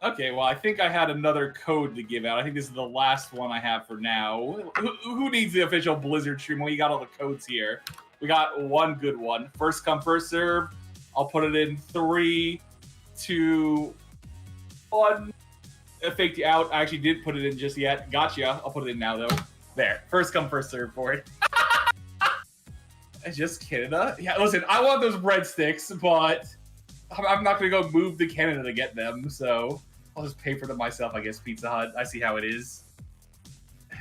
Okay, well, I think I had another code to give out. I think this is the last one I have for now. Who needs the official Blizzard stream when we got all the codes here? We got one good one. First come, first serve. I'll put it in 3, 2, 1. I faked you out. I actually didn't put it in just yet. Gotcha. I'll put it in now, though. There. First come, first serve for it. Just Canada? Yeah, listen, I want those breadsticks, but I'm not going to go move to Canada to get them, so I'll just pay for them myself, I guess, Pizza Hut. I see how it is.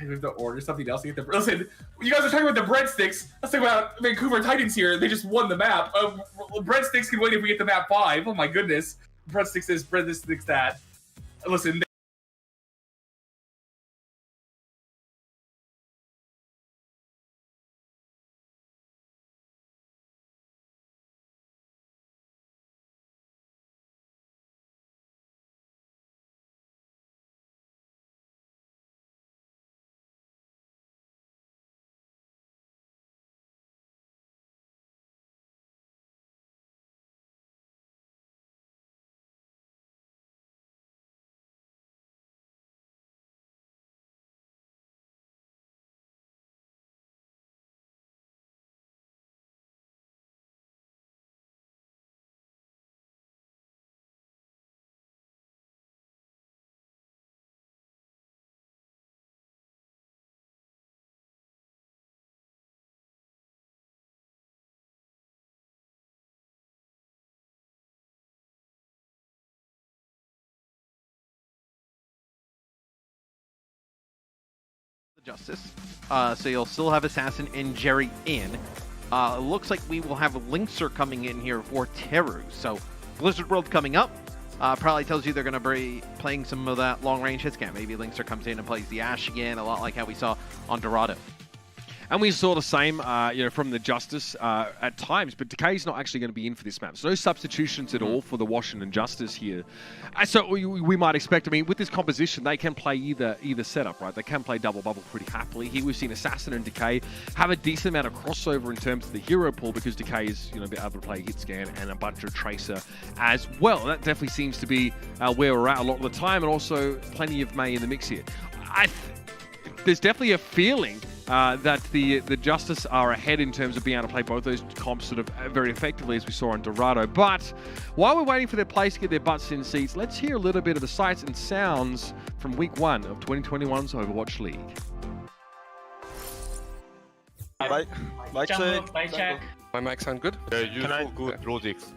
We have to order something else to get the... Listen, you guys are talking about the breadsticks. Let's talk about Vancouver Titans here. They just won the map. Breadsticks can wait if we get to map 5. Oh my goodness. Breadsticks this, breadsticks that. Listen...
Justice. So you'll still have Assassin and Jerry in. It looks like we will have Linkser coming in here for Teru. So Blizzard World coming up. Probably tells you they're going to be playing some of that long-range hit scan. Maybe Linkser comes in and plays the Ash again, a lot like how we saw on Dorado.
And we saw the same, from the Justice at times, but Decay's not actually going to be in for this map. So no substitutions at all for the Washington Justice here. So we might expect, I mean, with this composition, they can play either setup, right? They can play double bubble pretty happily. Here we've seen Assassin and Decay have a decent amount of crossover in terms of the hero pool because Decay is, able to play hit scan and a bunch of Tracer as well. That definitely seems to be where we're at a lot of the time, and also plenty of Mei in the mix here. There's definitely a feeling that the Justice are ahead in terms of being able to play both those comps sort of very effectively, as we saw on Dorado. But while we're waiting for their players to get their butts in seats, let's hear a little bit of the sights and sounds from Week 1 of 2021's Overwatch League.
Mic check.
My mic sound good?
Yeah, you good logics.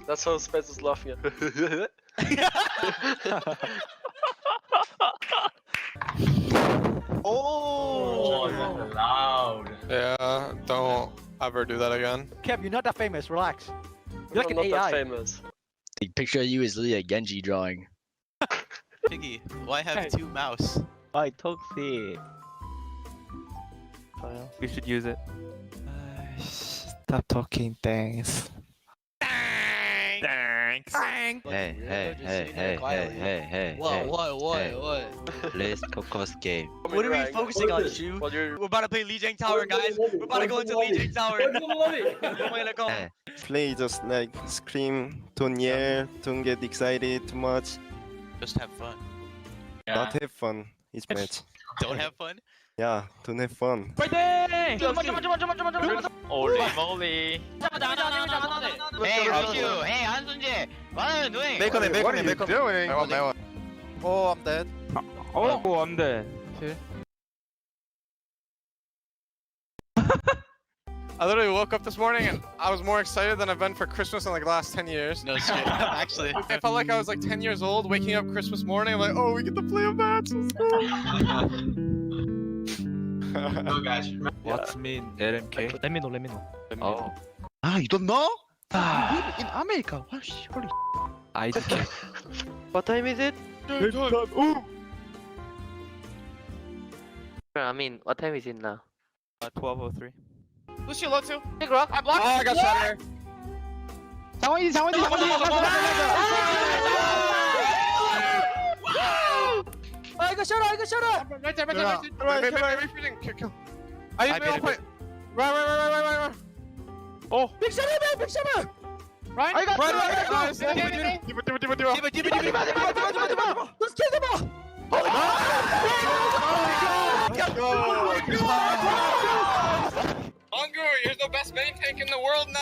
That's how Spets is laughing at.
Oh,
that's loud.
Yeah, don't ever do that again.
Kev, you're not that famous. Relax. You're like an
I'm not
AI.
that famous.
The picture of you is literally a Genji drawing.
Piggy, why have two mouse?
I toxic. We should use it.
Stop talking, thanks.
Thanks.
Hey.
What?
Please focus game.
What are we focusing on, Shu? We're about to play Lijiang Tower, guys. We're about to go into Lijiang Tower.
Play just like scream, don't yell, don't get excited too much.
Just have fun.
Not have fun. It's match.
Don't have fun?
Yeah, don't have fun.
Holy moly.
Hey, Roshu! Hey, Hansunji! What are you doing?
What are you doing? Oh, I'm dead.
Oh, I'm dead.
I literally woke up this morning and I was more excited than I've been for Christmas in like the last 10 years.
No shit, actually.
I felt like I was like 10 years old, waking up Christmas morning. I'm like, oh, we get to play a match. Let's go.
What's mean LMK? Let me know.
Oh. Ah, you don't know?
Ah.
In America. Holy
I don't.
What time is it?
I mean, what time is it now? 12:03.
Lucio, low two.
Big rock. I blocked.
Oh, I got shot here.
상원이. I got shot.
Right there. Maybe kill. I used my own point. Right. Oh.
Big shot.
Right?
I got
right.
Let's kill them all.
Mongo, you're the best main tank in the world now!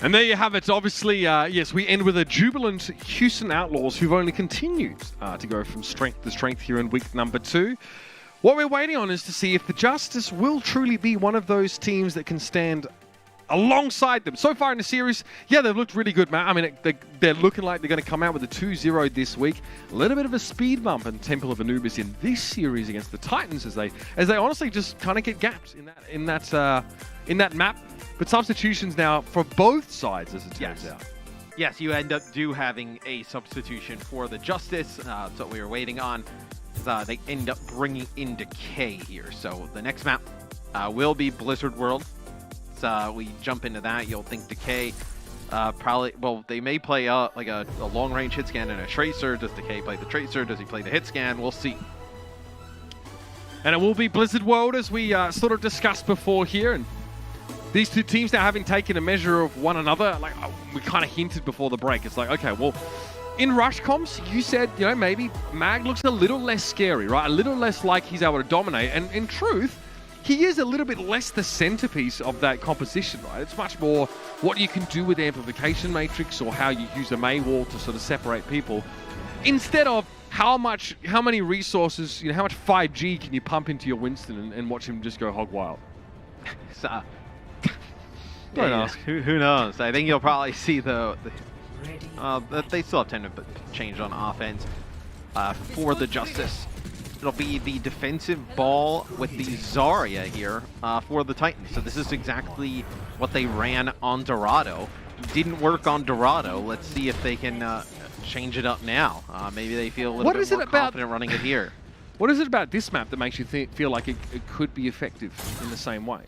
And there you have it. Obviously, yes, we end with a jubilant Houston Outlaws who've only continued to go from strength to strength here in week number 2. What we're waiting on is to see if the Justice will truly be one of those teams that can stand alongside them. So far in the series, yeah, they've looked really good, man. I mean, they're looking like they're going to come out with a 2-0 this week. A little bit of a speed bump in Temple of Anubis in this series against the Titans as they honestly just kind of get gapped in that map. But substitutions now for both sides, as it turns out.
Yes, you end up having a substitution for the Justice. That's what we were waiting on. They end up bringing in Decay here. So the next map will be Blizzard World. So we jump into that. You'll think Decay probably, well, they may play like a long-range hit scan and a Tracer. Does Decay play the Tracer? Does he play the hit scan? We'll see. And it will be Blizzard World, as we sort of discussed before here. And these two teams now having taken a measure of one another, like we kind of hinted before the break. It's like, okay, well, in Rush comps, you said, maybe Mag looks a little less scary, right? A little less like he's able to dominate. And in truth, he is a little bit less the centerpiece of that composition, right? It's much more what you can do with the amplification matrix or how you use a Mei wall to sort of separate people, instead of how many resources, how much 5G can you pump into your Winston and watch him just go hog wild. So, don't ask. Who knows? I think you'll probably see they still have time to change on offense for the Justice. It'll be the defensive ball with the Zarya here for the Titans. So this is exactly what they ran on Dorado. Didn't work on Dorado. Let's see if they can change it up now. Maybe they feel a little
What
bit
is it
more
about-
confident running it here.
What is it about this map that makes you feel like it could be effective in the same way?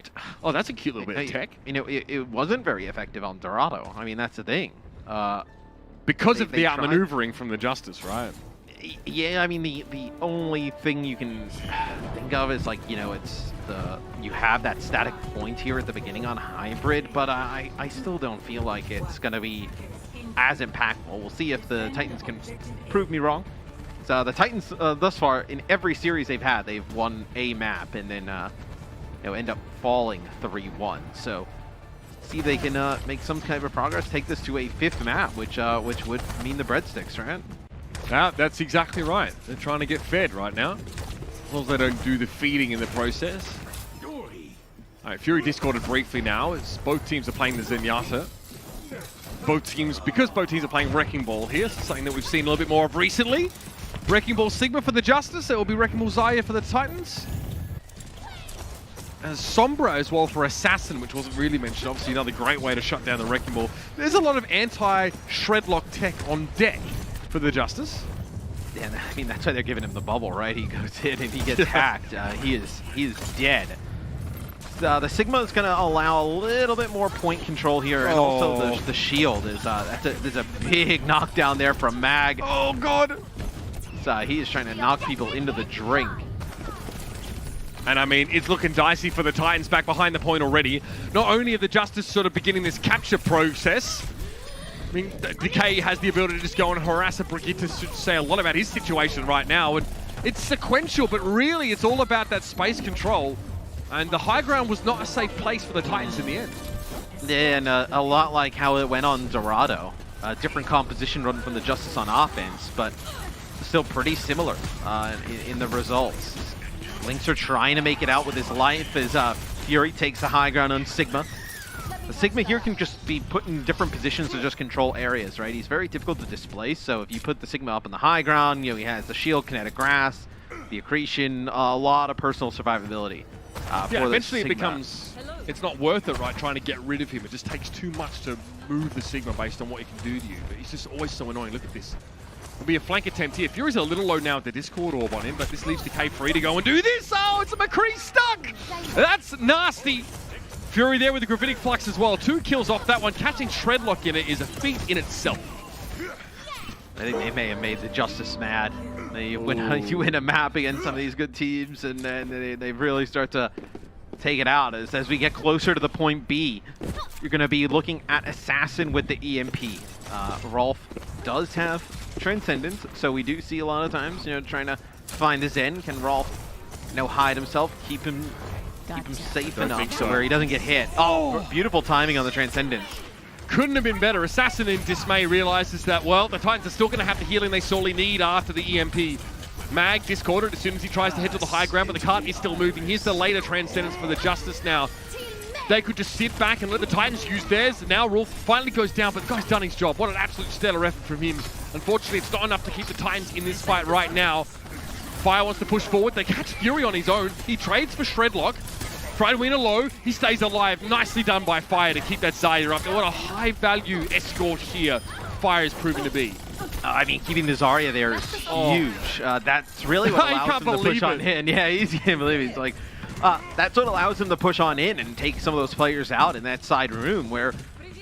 Oh, that's a cute little bit of tech.
You know, it wasn't very effective on Dorado. I mean, that's the thing.
Because of
they
the
tried.
outmaneuvering from the Justice, right?
Yeah, I mean, the only thing you can think of is, like, you know, it's you have that static point here at the beginning on Hybrid, but I still don't feel like it's going to be as impactful. We'll see if the Titans can prove me wrong. So the Titans, thus far, in every series they've had, they've won a map and then you know, end up falling 3-1. So see if they can make some kind of progress, take this to a 5th map, which would mean the breadsticks, right?
Yeah, that's exactly right. They're trying to get fed right now. As long as they don't do the feeding in the process. All right, Fury discorded briefly now as both teams are playing the Zenyatta. Because both teams are playing Wrecking Ball here, so something that we've seen a little bit more of recently. Wrecking Ball Sigma for the Justice, it will be Wrecking Ball Zarya for the Titans. And Sombra as well for Assassin, which wasn't really mentioned. Obviously another great way to shut down the Wrecking Ball. There's a lot of anti-Shredlock tech on deck for the Justice.
Yeah, I mean, that's why they're giving him the bubble, right? He goes in and he gets hacked. He is dead. The Sigma is going to allow a little bit more point control here, and also the shield is there's a big knockdown there from Mag.
Oh god!
So he is trying to knock people into the drink.
And I mean, it's looking dicey for the Titans back behind the point already. Not only are the Justice sort of beginning this capture process, I mean, Decay has the ability to just go and harass a Brigitte to say a lot about his situation right now. And it's sequential, but really it's all about that space control. And the high ground was not a safe place for the Titans in the end.
Yeah, and a lot like how it went on Dorado. Different composition run from the Justice on offense, but still pretty similar in the results. Lynx are trying to make it out with his life as Fury takes the high ground on Sigma. The Sigma here can just be put in different positions to just control areas, right? He's very difficult to displace, so if you put the Sigma up on the high ground, you know, he has the shield, kinetic grass, the accretion, a lot of personal survivability.
Yeah, eventually it becomes, it's not worth it, right, trying to get rid of him. It just takes too much to move the Sigma based on what he can do to you. But he's just always so annoying. Look at this. It'll be a flank attempt here. Fury's a little low now with the Discord orb on him, but this leaves Decay free to go and do this. Oh, it's a McCree stuck! That's nasty. Fury there with the Gravitic Flux as well. 2 kills off that one. Catching Shredlock in it is a feat in itself.
I think they may have made the Justice mad. You win a map against some of these good teams, and then they really start to take it out. As we get closer to the point B, you're going to be looking at Assassin with the EMP. Rolf does have Transcendence, so we do see a lot of times, you know, trying to find the Zen. Can Rolf, you know, hide himself, keep him safe enough so where he doesn't get hit. Oh, beautiful timing on the Transcendence.
Couldn't have been better. Assassin in dismay realizes that, well, the Titans are still going to have the healing they sorely need after the EMP. Mag discorded as soon as he tries to head to the high ground, but the cart is still moving. Here's the later Transcendence for the Justice now. They could just sit back and let the Titans use theirs. Now Rolf finally goes down, but the guy's done his job. What an absolute stellar effort from him. Unfortunately, it's not enough to keep the Titans in this fight right now. Fire wants to push forward. They catch Fury on his own. He trades for Shredlock. Fridewina low. He stays alive. Nicely done by Fire to keep that Zarya up. And what a high-value escort here Fire is proving to be.
I mean, keeping the Zarya there is huge. That's really what allows him to push on in. Yeah, he can't believe it. He's like, that's what allows him to push on in and take some of those players out in that side room where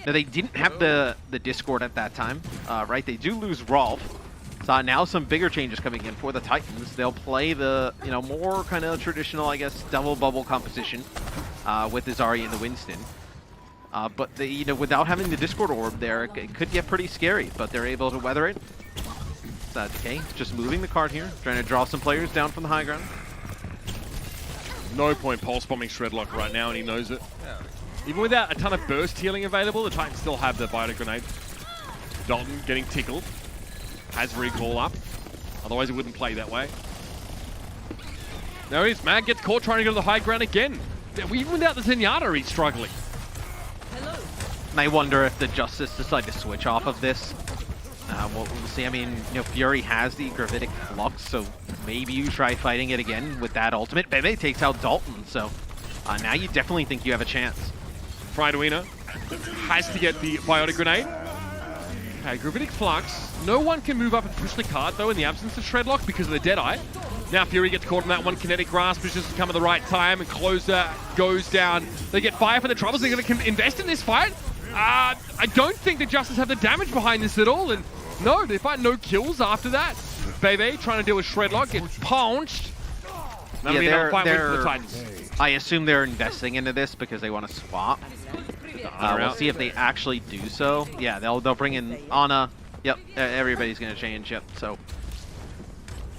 they didn't have the Discord at that time, right? They do lose Rolf. So now some bigger changes coming in for the Titans. They'll play the, you know, more kind of traditional, I guess, double bubble composition with the Zarya and the Winston. But they, you know, without having the Discord orb there, it could get pretty scary. But they're able to weather it. Decay just moving the card here, trying to draw some players down from the high ground.
No point pulse bombing Shredlock right now, and he knows it. Even without a ton of burst healing available, the Titans still have the Biotic Grenade. Dalton getting tickled. Has recall up. Otherwise, it wouldn't play that way. There he is. Mag gets caught trying to go to the high ground again. Even without the Zenyatta, he's struggling.
And I wonder if the Justice decide to switch off of this. We'll see. I mean, you know, Fury has the Gravitic Flux, so maybe you try fighting it again with that ultimate. Bebe takes out Dalton, so now you definitely think you have a chance.
Fridewina has to get the Biotic Grenade. Okay, Gravitic Flux. No one can move up and push the cart, though, in the absence of Shredlock because of the Deadeye. Now Fury gets caught on that one. Kinetic Grasp has just come at the right time, and Closer goes down. They get fire for the troubles. They're going to invest in this fight. I don't think the Justice have the damage behind this at all, and no, they find no kills after that. Bebe trying to deal with Shredlock, gets punched. That'll be another fight win for the Titans.
I assume they're investing into this because they want to swap. We'll see if they actually do so. Yeah, they'll bring in Ana. Yep, everybody's going to change. Yep, so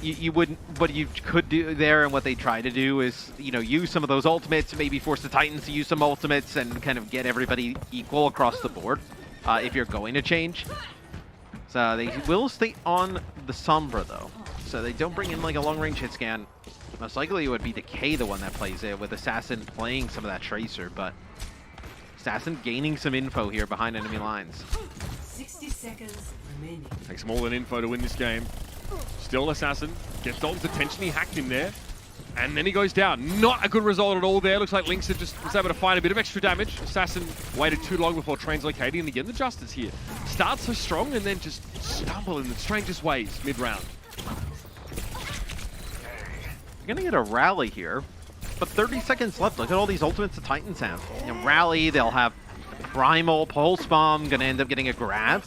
you wouldn't. What you could do there, and what they try to do is, you know, use some of those ultimates, maybe force the Titans to use some ultimates, and kind of get everybody equal across the board. If you're going to change, so they will stay on the Sombra though, so they don't bring in like a long-range hit scan. Most likely it would be Decay the one that plays it, with Assassin playing some of that Tracer, but Assassin gaining some info here behind enemy lines.
60 seconds remaining.
Takes more than info to win this game. Still Assassin. Gets Dalton's attention. He hacked him there. And then he goes down. Not a good result at all there. Looks like Lynx just was able to find a bit of extra damage. Assassin waited too long before translocating. And again, the Justice here. Starts so strong and then just stumble in the strangest ways mid-round.
Gonna get a rally here, but 30 seconds left. Look at all these ultimates the Titans have. You know, rally, they'll have Primal, Pulse Bomb, gonna end up getting a grab.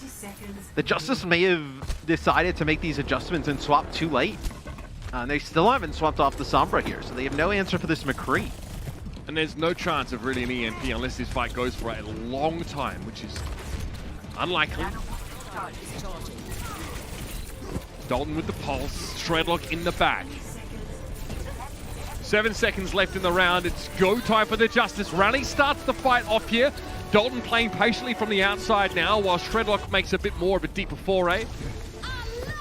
The Justice may have decided to make these adjustments and swap too late. They still haven't swapped off the Sombra here, so they have no answer for this McCree.
And there's no chance of really an EMP unless this fight goes for a long time, which is unlikely. Dalton with the Pulse, Shredlock in the back. 7 seconds left in the round. It's go time for the Justice. Rally starts the fight off here. Dalton playing patiently from the outside now, while Shredlock makes a bit more of a deeper foray.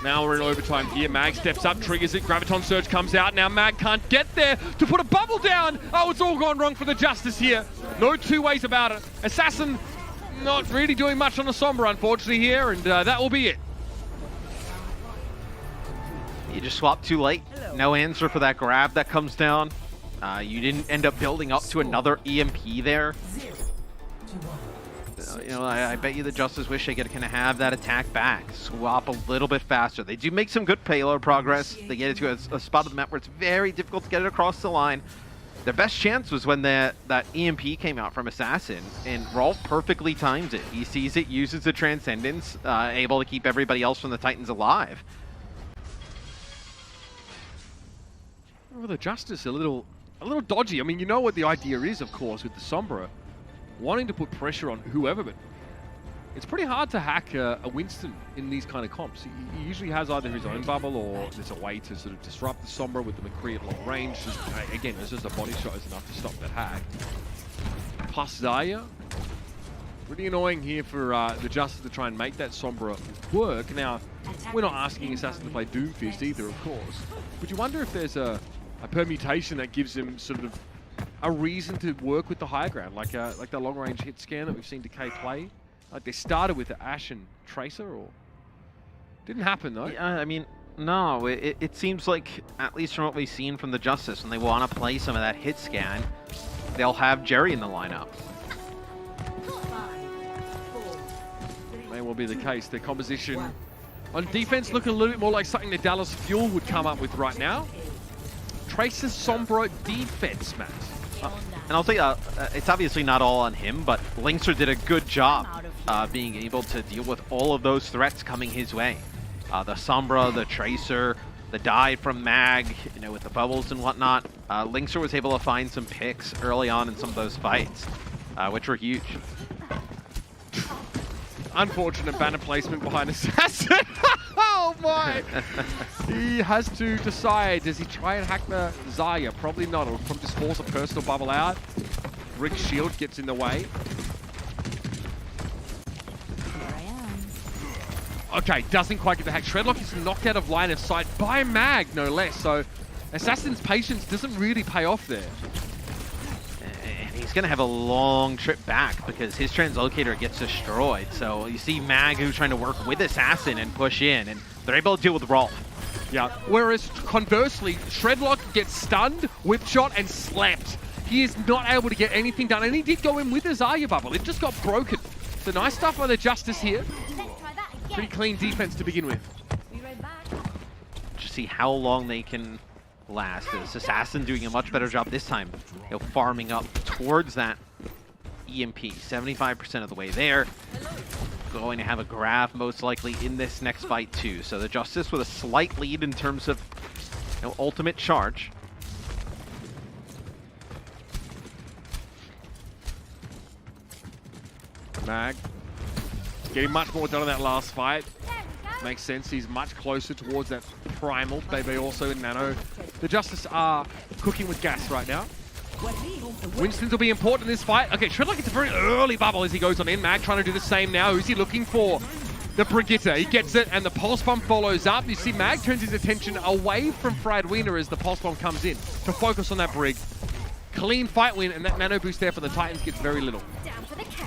Now we're in overtime here. Mag steps up, triggers it. Graviton Surge comes out. Now Mag can't get there to put a bubble down. Oh, it's all gone wrong for the Justice here. No two ways about it. Assassin not really doing much on the Sombra, unfortunately, here, and that will be it.
You just swapped too late. No answer for that grab that comes down. You didn't end up building up to another EMP there. You know, I bet you the Justice wish they could kind of have that attack back. Swap a little bit faster. They do make some good payload progress. They get it to a spot of the map where it's very difficult to get it across the line. Their best chance was when that EMP came out from Assassin, and Rolf perfectly times it. He sees it, uses the Transcendence, able to keep everybody else from the Titans alive.
Well, the Justice a little dodgy. I mean, you know what the idea is, of course, with the Sombra, wanting to put pressure on whoever, but it's pretty hard to hack a Winston in these kind of comps. He usually has either his own bubble or there's a way to sort of disrupt the Sombra with the McCree at long range. Again, it's just a body shot is enough to stop that hack. Plus Zarya. Pretty annoying here for the Justice to try and make that Sombra work. Now, we're not asking Assassin to play Doomfist either, of course. But you wonder if there's a permutation that gives him sort of a reason to work with the high ground, like the long-range hit scan that we've seen Decay play. Like they started with the Ashe and Tracer, or didn't happen though.
Yeah, I mean, no, it seems like, at least from what we've seen from the Justice, when they want to play some of that hit scan, they'll have Jerry in the lineup.
May well be the case. Their composition on defense looking a little bit more like something the Dallas Fuel would come up with right now. Tracer Sombra defense, Matt.
And I'll tell you, it's obviously not all on him, but Linkster did a good job being able to deal with all of those threats coming his way. The Sombra, the Tracer, the dive from Mag, you know, with the bubbles and whatnot. Linkster was able to find some picks early on in some of those fights, which were huge.
Unfortunate banner placement behind Assassin. Oh my! He has to decide, does he try and hack the Zarya? Probably not. He'll probably just force a personal bubble out. Rick's shield gets in the way. Okay, doesn't quite get the hack. Shredlock is knocked out of line of sight by Mag, no less. So Assassin's patience doesn't really pay off there.
He's going to have a long trip back because his translocator gets destroyed. So you see Mag who's trying to work with Assassin and push in, and they're able to deal with Rolf.
Yeah, whereas conversely, Shredlock gets stunned, whip shot, and slapped. He is not able to get anything done, and he did go in with his Zarya bubble. It just got broken. So nice stuff by the Justice here. Pretty clean defense to begin with.
Just see how long they can last. This Assassin doing a much better job this time, farming up towards that EMP. 75% of the way there. Going to have a grab most likely in this next fight too. So the Justice with a slight lead in terms of ultimate charge.
Mag getting much more done in that last fight. Makes sense. He's much closer towards that primal. Bebe also in Nano. The Justice are cooking with gas right now. Winston's will be important in this fight. Okay, Shredlock gets a very early bubble as he goes on in. Mag trying to do the same now. Who's he looking for? The Brigitte. He gets it, and the Pulse Bomb follows up. You see Mag turns his attention away from Fried Wiener as the Pulse Bomb comes in to focus on that Brig. Clean fight win, and that nano boost there for the Titans gets very little.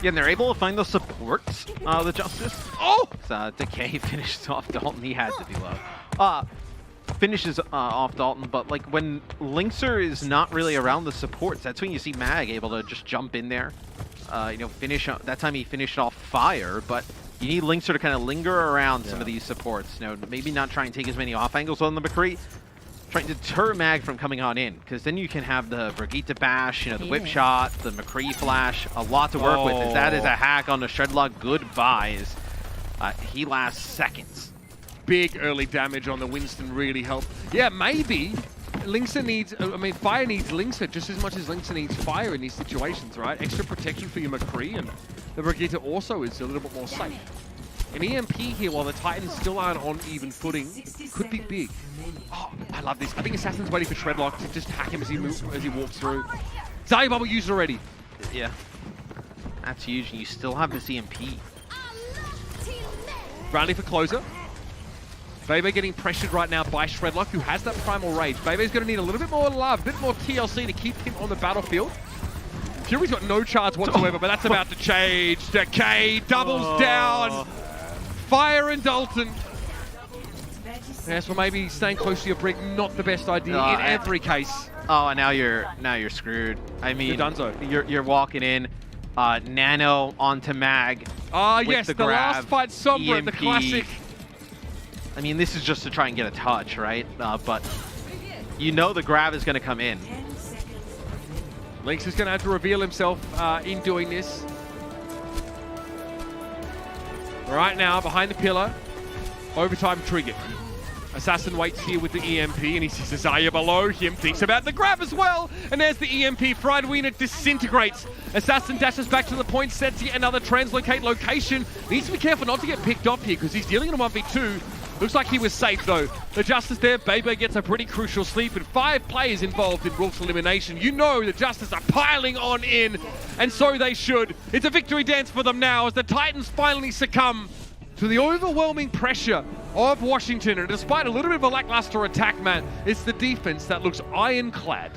Yeah, and they're able to find the supports, the Justice.
Oh!
So Decay finishes off Dalton. He had to be low. Finishes off Dalton, but like when Linkser is not really around the supports, that's when you see Mag able to just jump in there. Finish. That time he finished off Fire, but you need Linkser to kind of linger around some of these supports. Maybe not try and take as many off angles on the McCree. Trying to deter Mag from coming on in, because then you can have the Brigitte Bash, the Whip Shot, the McCree Flash, a lot to work with. As that is a hack on the Shredlock. Goodbyes. He lasts seconds.
Big early damage on the Winston really helped. Yeah, maybe Linkser needs, Fire needs Linkser just as much as Linkser needs Fire in these situations, right? Extra protection for your McCree, and the Brigitte also is a little bit more safe. An EMP here while the Titans still aren't on even footing could be big. Oh, I love this. I think Assassin's waiting for Shredlock to just hack him as he walks through. Zaya Bubble used already.
Yeah. That's huge. And you still have this EMP.
Bradley for closer. Bebe getting pressured right now by Shredlock, who has that primal rage. Bebe's going to need a little bit more love, a bit more TLC to keep him on the battlefield. Fury's got no charge whatsoever, but that's about to change. Decay doubles down. Fire and Dalton. Yes, well, maybe staying close to your Brig, not the best idea in every case.
Oh, and now you're screwed. I mean, you're walking in. Nano onto Mag.
Yes, the last fight, Sombra,
EMP.
the classic.
I mean, this is just to try and get a touch, right? But the grab is going to come in.
Lynx is going to have to reveal himself in doing this. Right now, behind the pillar, overtime triggered. Assassin waits here with the EMP, and he sees Zaya below him, thinks about the grab as well, and there's the EMP. Fried Wiener disintegrates. Assassin dashes back to the point, sets yet another translocate location. Needs to be careful not to get picked off here, because he's dealing in a 1v2. Looks like he was safe, though. The Justice there, Bebe gets a pretty crucial sleep, and 5 players involved in Wolf's elimination. The Justice are piling on in, and so they should. It's a victory dance for them now as the Titans finally succumb to the overwhelming pressure of Washington. And despite a little bit of a lackluster attack, man, it's the defense that looks ironclad.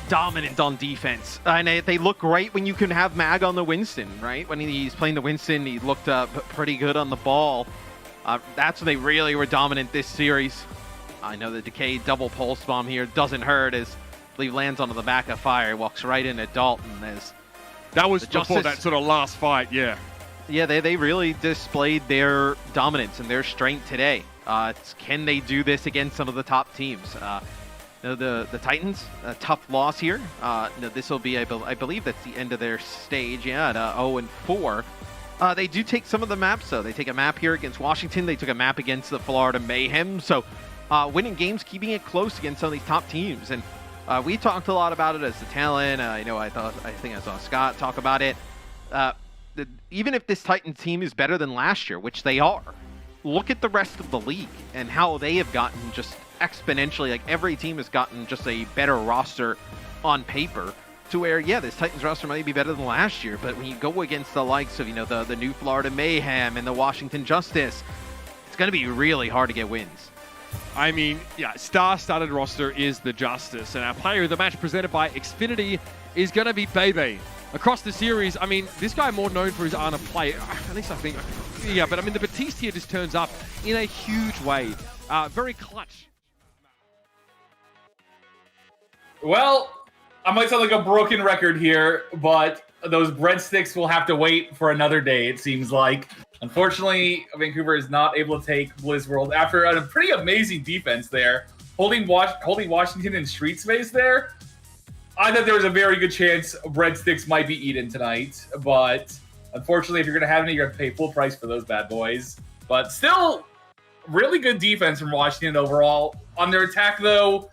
Dominant on defense. And they look great when you can have Mag on the Winston, right? When he's playing the Winston, he looked pretty good on the ball. That's when they really were dominant this series. I know the Decay double pulse bomb here doesn't hurt as I believe lands onto the back of Fire, walks right into Dalton.
That was before that sort of last fight, yeah.
Yeah, they really displayed their dominance and their strength today. Can they do this against some of the top teams? The Titans, a tough loss here. This will be, I believe that's the end of their stage, at 0-4. They do take some of the maps, though. They take a map here against Washington. They took a map against the Florida Mayhem. So winning games, keeping it close against some of these top teams. And we talked a lot about it as the talent. I think I saw Scott talk about it. Even if this Titan team is better than last year, which they are, look at the rest of the league and how they have gotten just exponentially. Like every team has gotten just a better roster on paper to where, this Titans roster might be better than last year. But when you go against the likes of, the new Florida Mayhem and the Washington Justice, it's going to be really hard to get wins.
I mean, star-studded roster is the Justice. And our player of the match presented by Xfinity is going to be Bebe. Across the series, I mean, this guy more known for his Ana play, at least I think. Yeah, but I mean, the Batiste here just turns up in a huge way. Very clutch.
Well, I might sound like a broken record here, but those breadsticks will have to wait for another day, it seems like. Unfortunately, Vancouver is not able to take Blizzworld after a pretty amazing defense there, holding Washington in street space there. I thought there was a very good chance breadsticks might be eaten tonight, but unfortunately, if you're going to have any, you're going to pay full price for those bad boys. But still, really good defense from Washington overall. On their attack, though,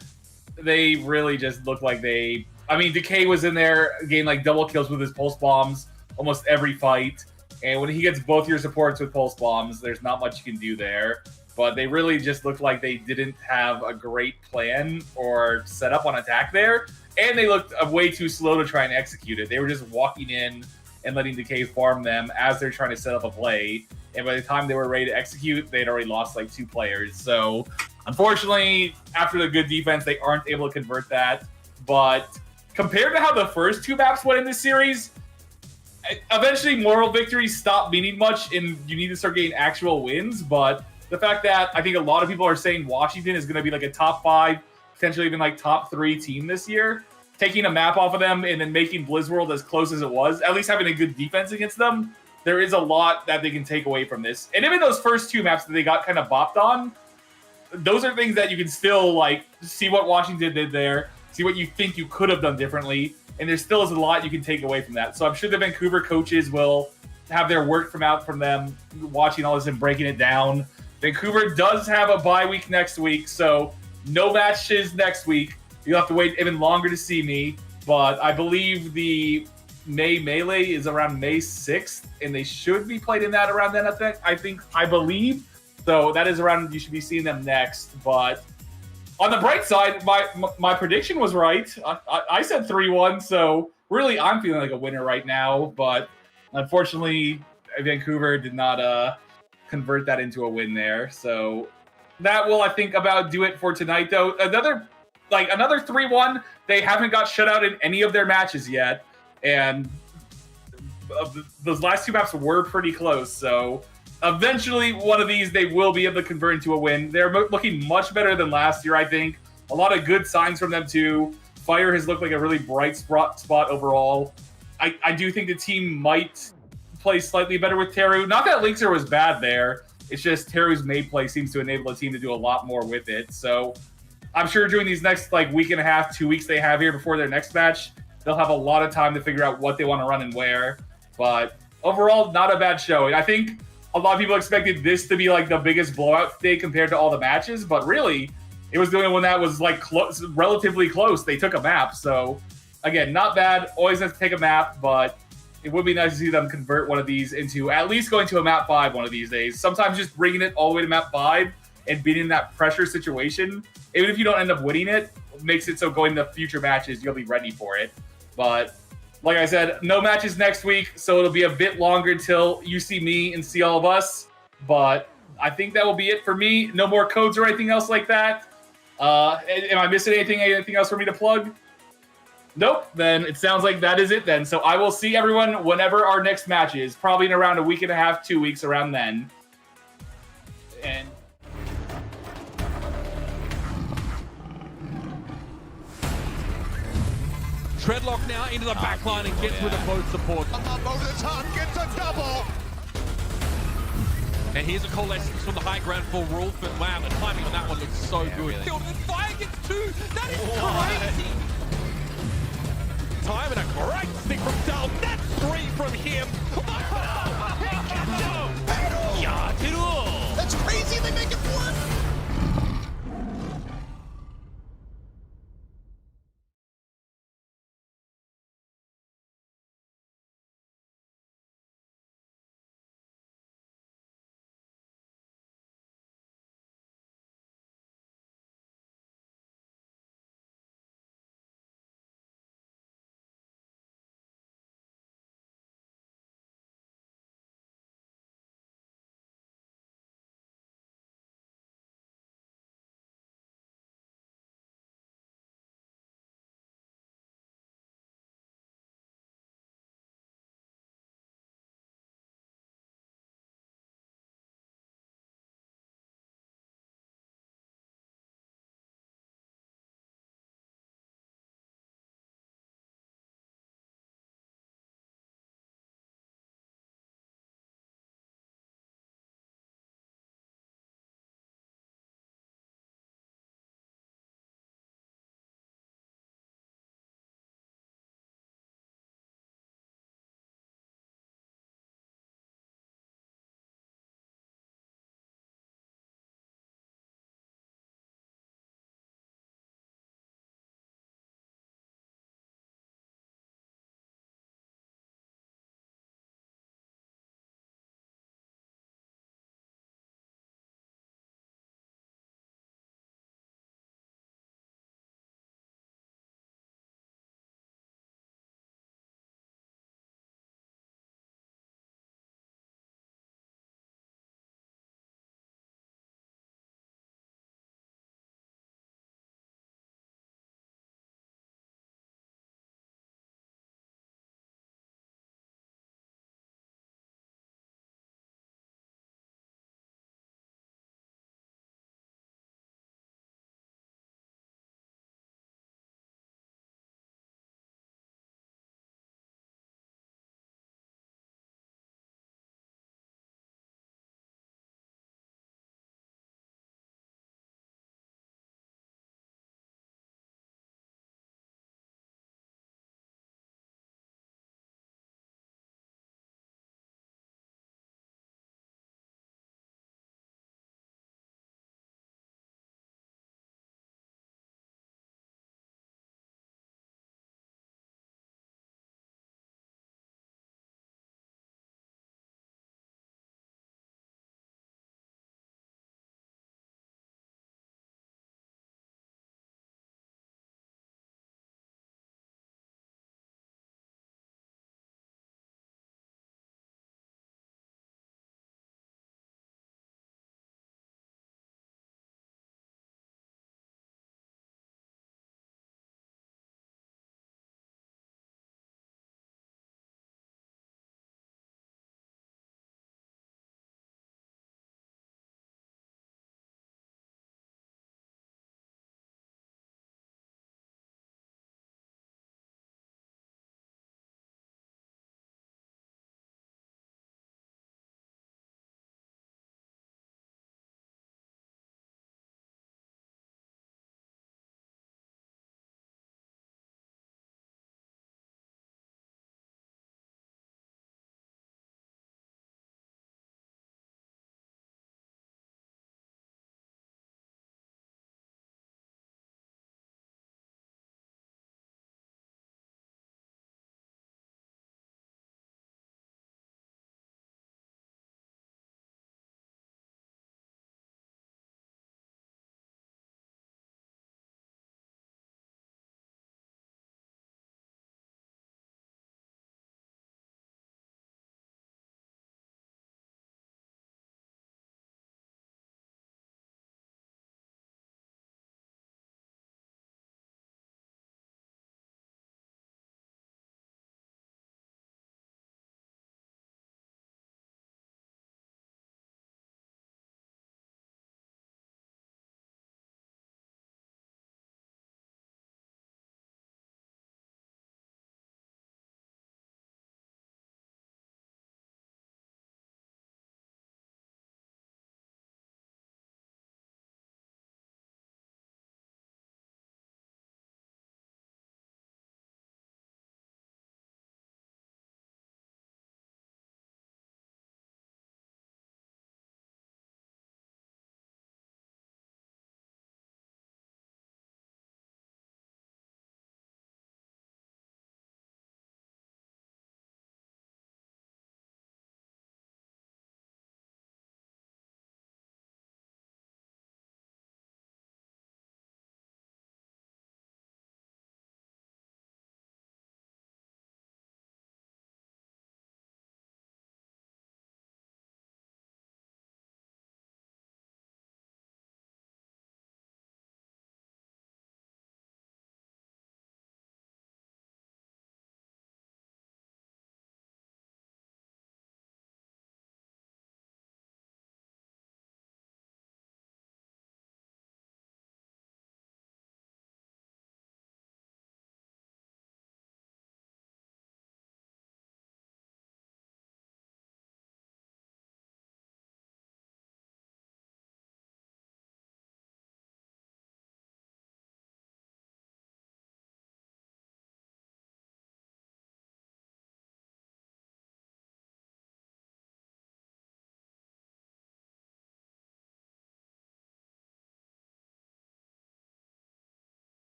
they really just looked like they... I mean, Decay was in there, getting like double kills with his pulse bombs almost every fight. And when he gets both your supports with pulse bombs, there's not much you can do there. But they really just looked like they didn't have a great plan or setup on attack there. And they looked way too slow to try and execute it. They were just walking in and letting Decay farm them as they're trying to set up a play. And by the time they were ready to execute, they'd already lost like 2 players. So unfortunately, after the good defense, they aren't able to convert that. But compared to how the first 2 maps went in this series, eventually moral victories stop meaning much and you need to start getting actual wins. But the fact that I think a lot of people are saying Washington is going to be like a top 5, potentially even like top 3 team this year, taking a map off of them and then making Blizzworld as close as it was, at least having a good defense against them, there is a lot that they can take away from this. And even those first 2 maps that they got kind of bopped on, those are things that you can still like see what Washington did there, see what you think you could have done differently, and there still is a lot you can take away from that. So I'm sure the Vancouver coaches will have their work from them watching all this and breaking it down. Vancouver does have a bye week next week, so no matches next week. You'll have to wait even longer to see me, but I believe the May Melee is around May 6th, and they should be played in that around then, I believe. So that is around, you should be seeing them next. But on the bright side, my prediction was right. I said 3-1, so really I'm feeling like a winner right now. But unfortunately, Vancouver did not convert that into a win there. So that will, I think, about do it for tonight, though. Another 3-1. They haven't got shut out in any of their matches yet. And those last 2 maps were pretty close. So eventually, one of these, they will be able to convert into a win. They're looking much better than last year, I think. A lot of good signs from them, too. Fire has looked like a really bright spot overall. I do think the team might play slightly better with Teru. Not that Linkser was bad there. It's just Teru's made play seems to enable the team to do a lot more with it. So I'm sure during these next week and a half, 2 weeks they have here before their next match, they'll have a lot of time to figure out what they want to run and where. But overall, not a bad showing. I think a lot of people expected this to be like the biggest blowout day compared to all the matches, but really, it was the only one that was like relatively close. They took a map, so again, not bad. Always have to take a map, but it would be nice to see them convert one of these into at least going to a map 5 one of these days. Sometimes just bringing it all the way to map 5 and beating that pressure situation, even if you don't end up winning it, makes it so going to future matches, you'll be ready for it. But like I said, no matches next week, so it'll be a bit longer until you see me and see all of us. But I think that will be it for me. No more codes or anything else like that. Am I missing anything? Anything else for me to plug? Nope. Then it sounds like that is it then. So I will see everyone whenever our next match is. Probably in around a week and a half, 2 weeks around then. And
Treadlock now into the back line and gets rid of both supports.
Over the top, gets a double.
And here's a coalescence from the high ground for Rolf, and wow, the timing on that one looks so good. Really. And Fire gets 2. That is crazy. Time and a great stick from Dal. That's 3 from him. Oh,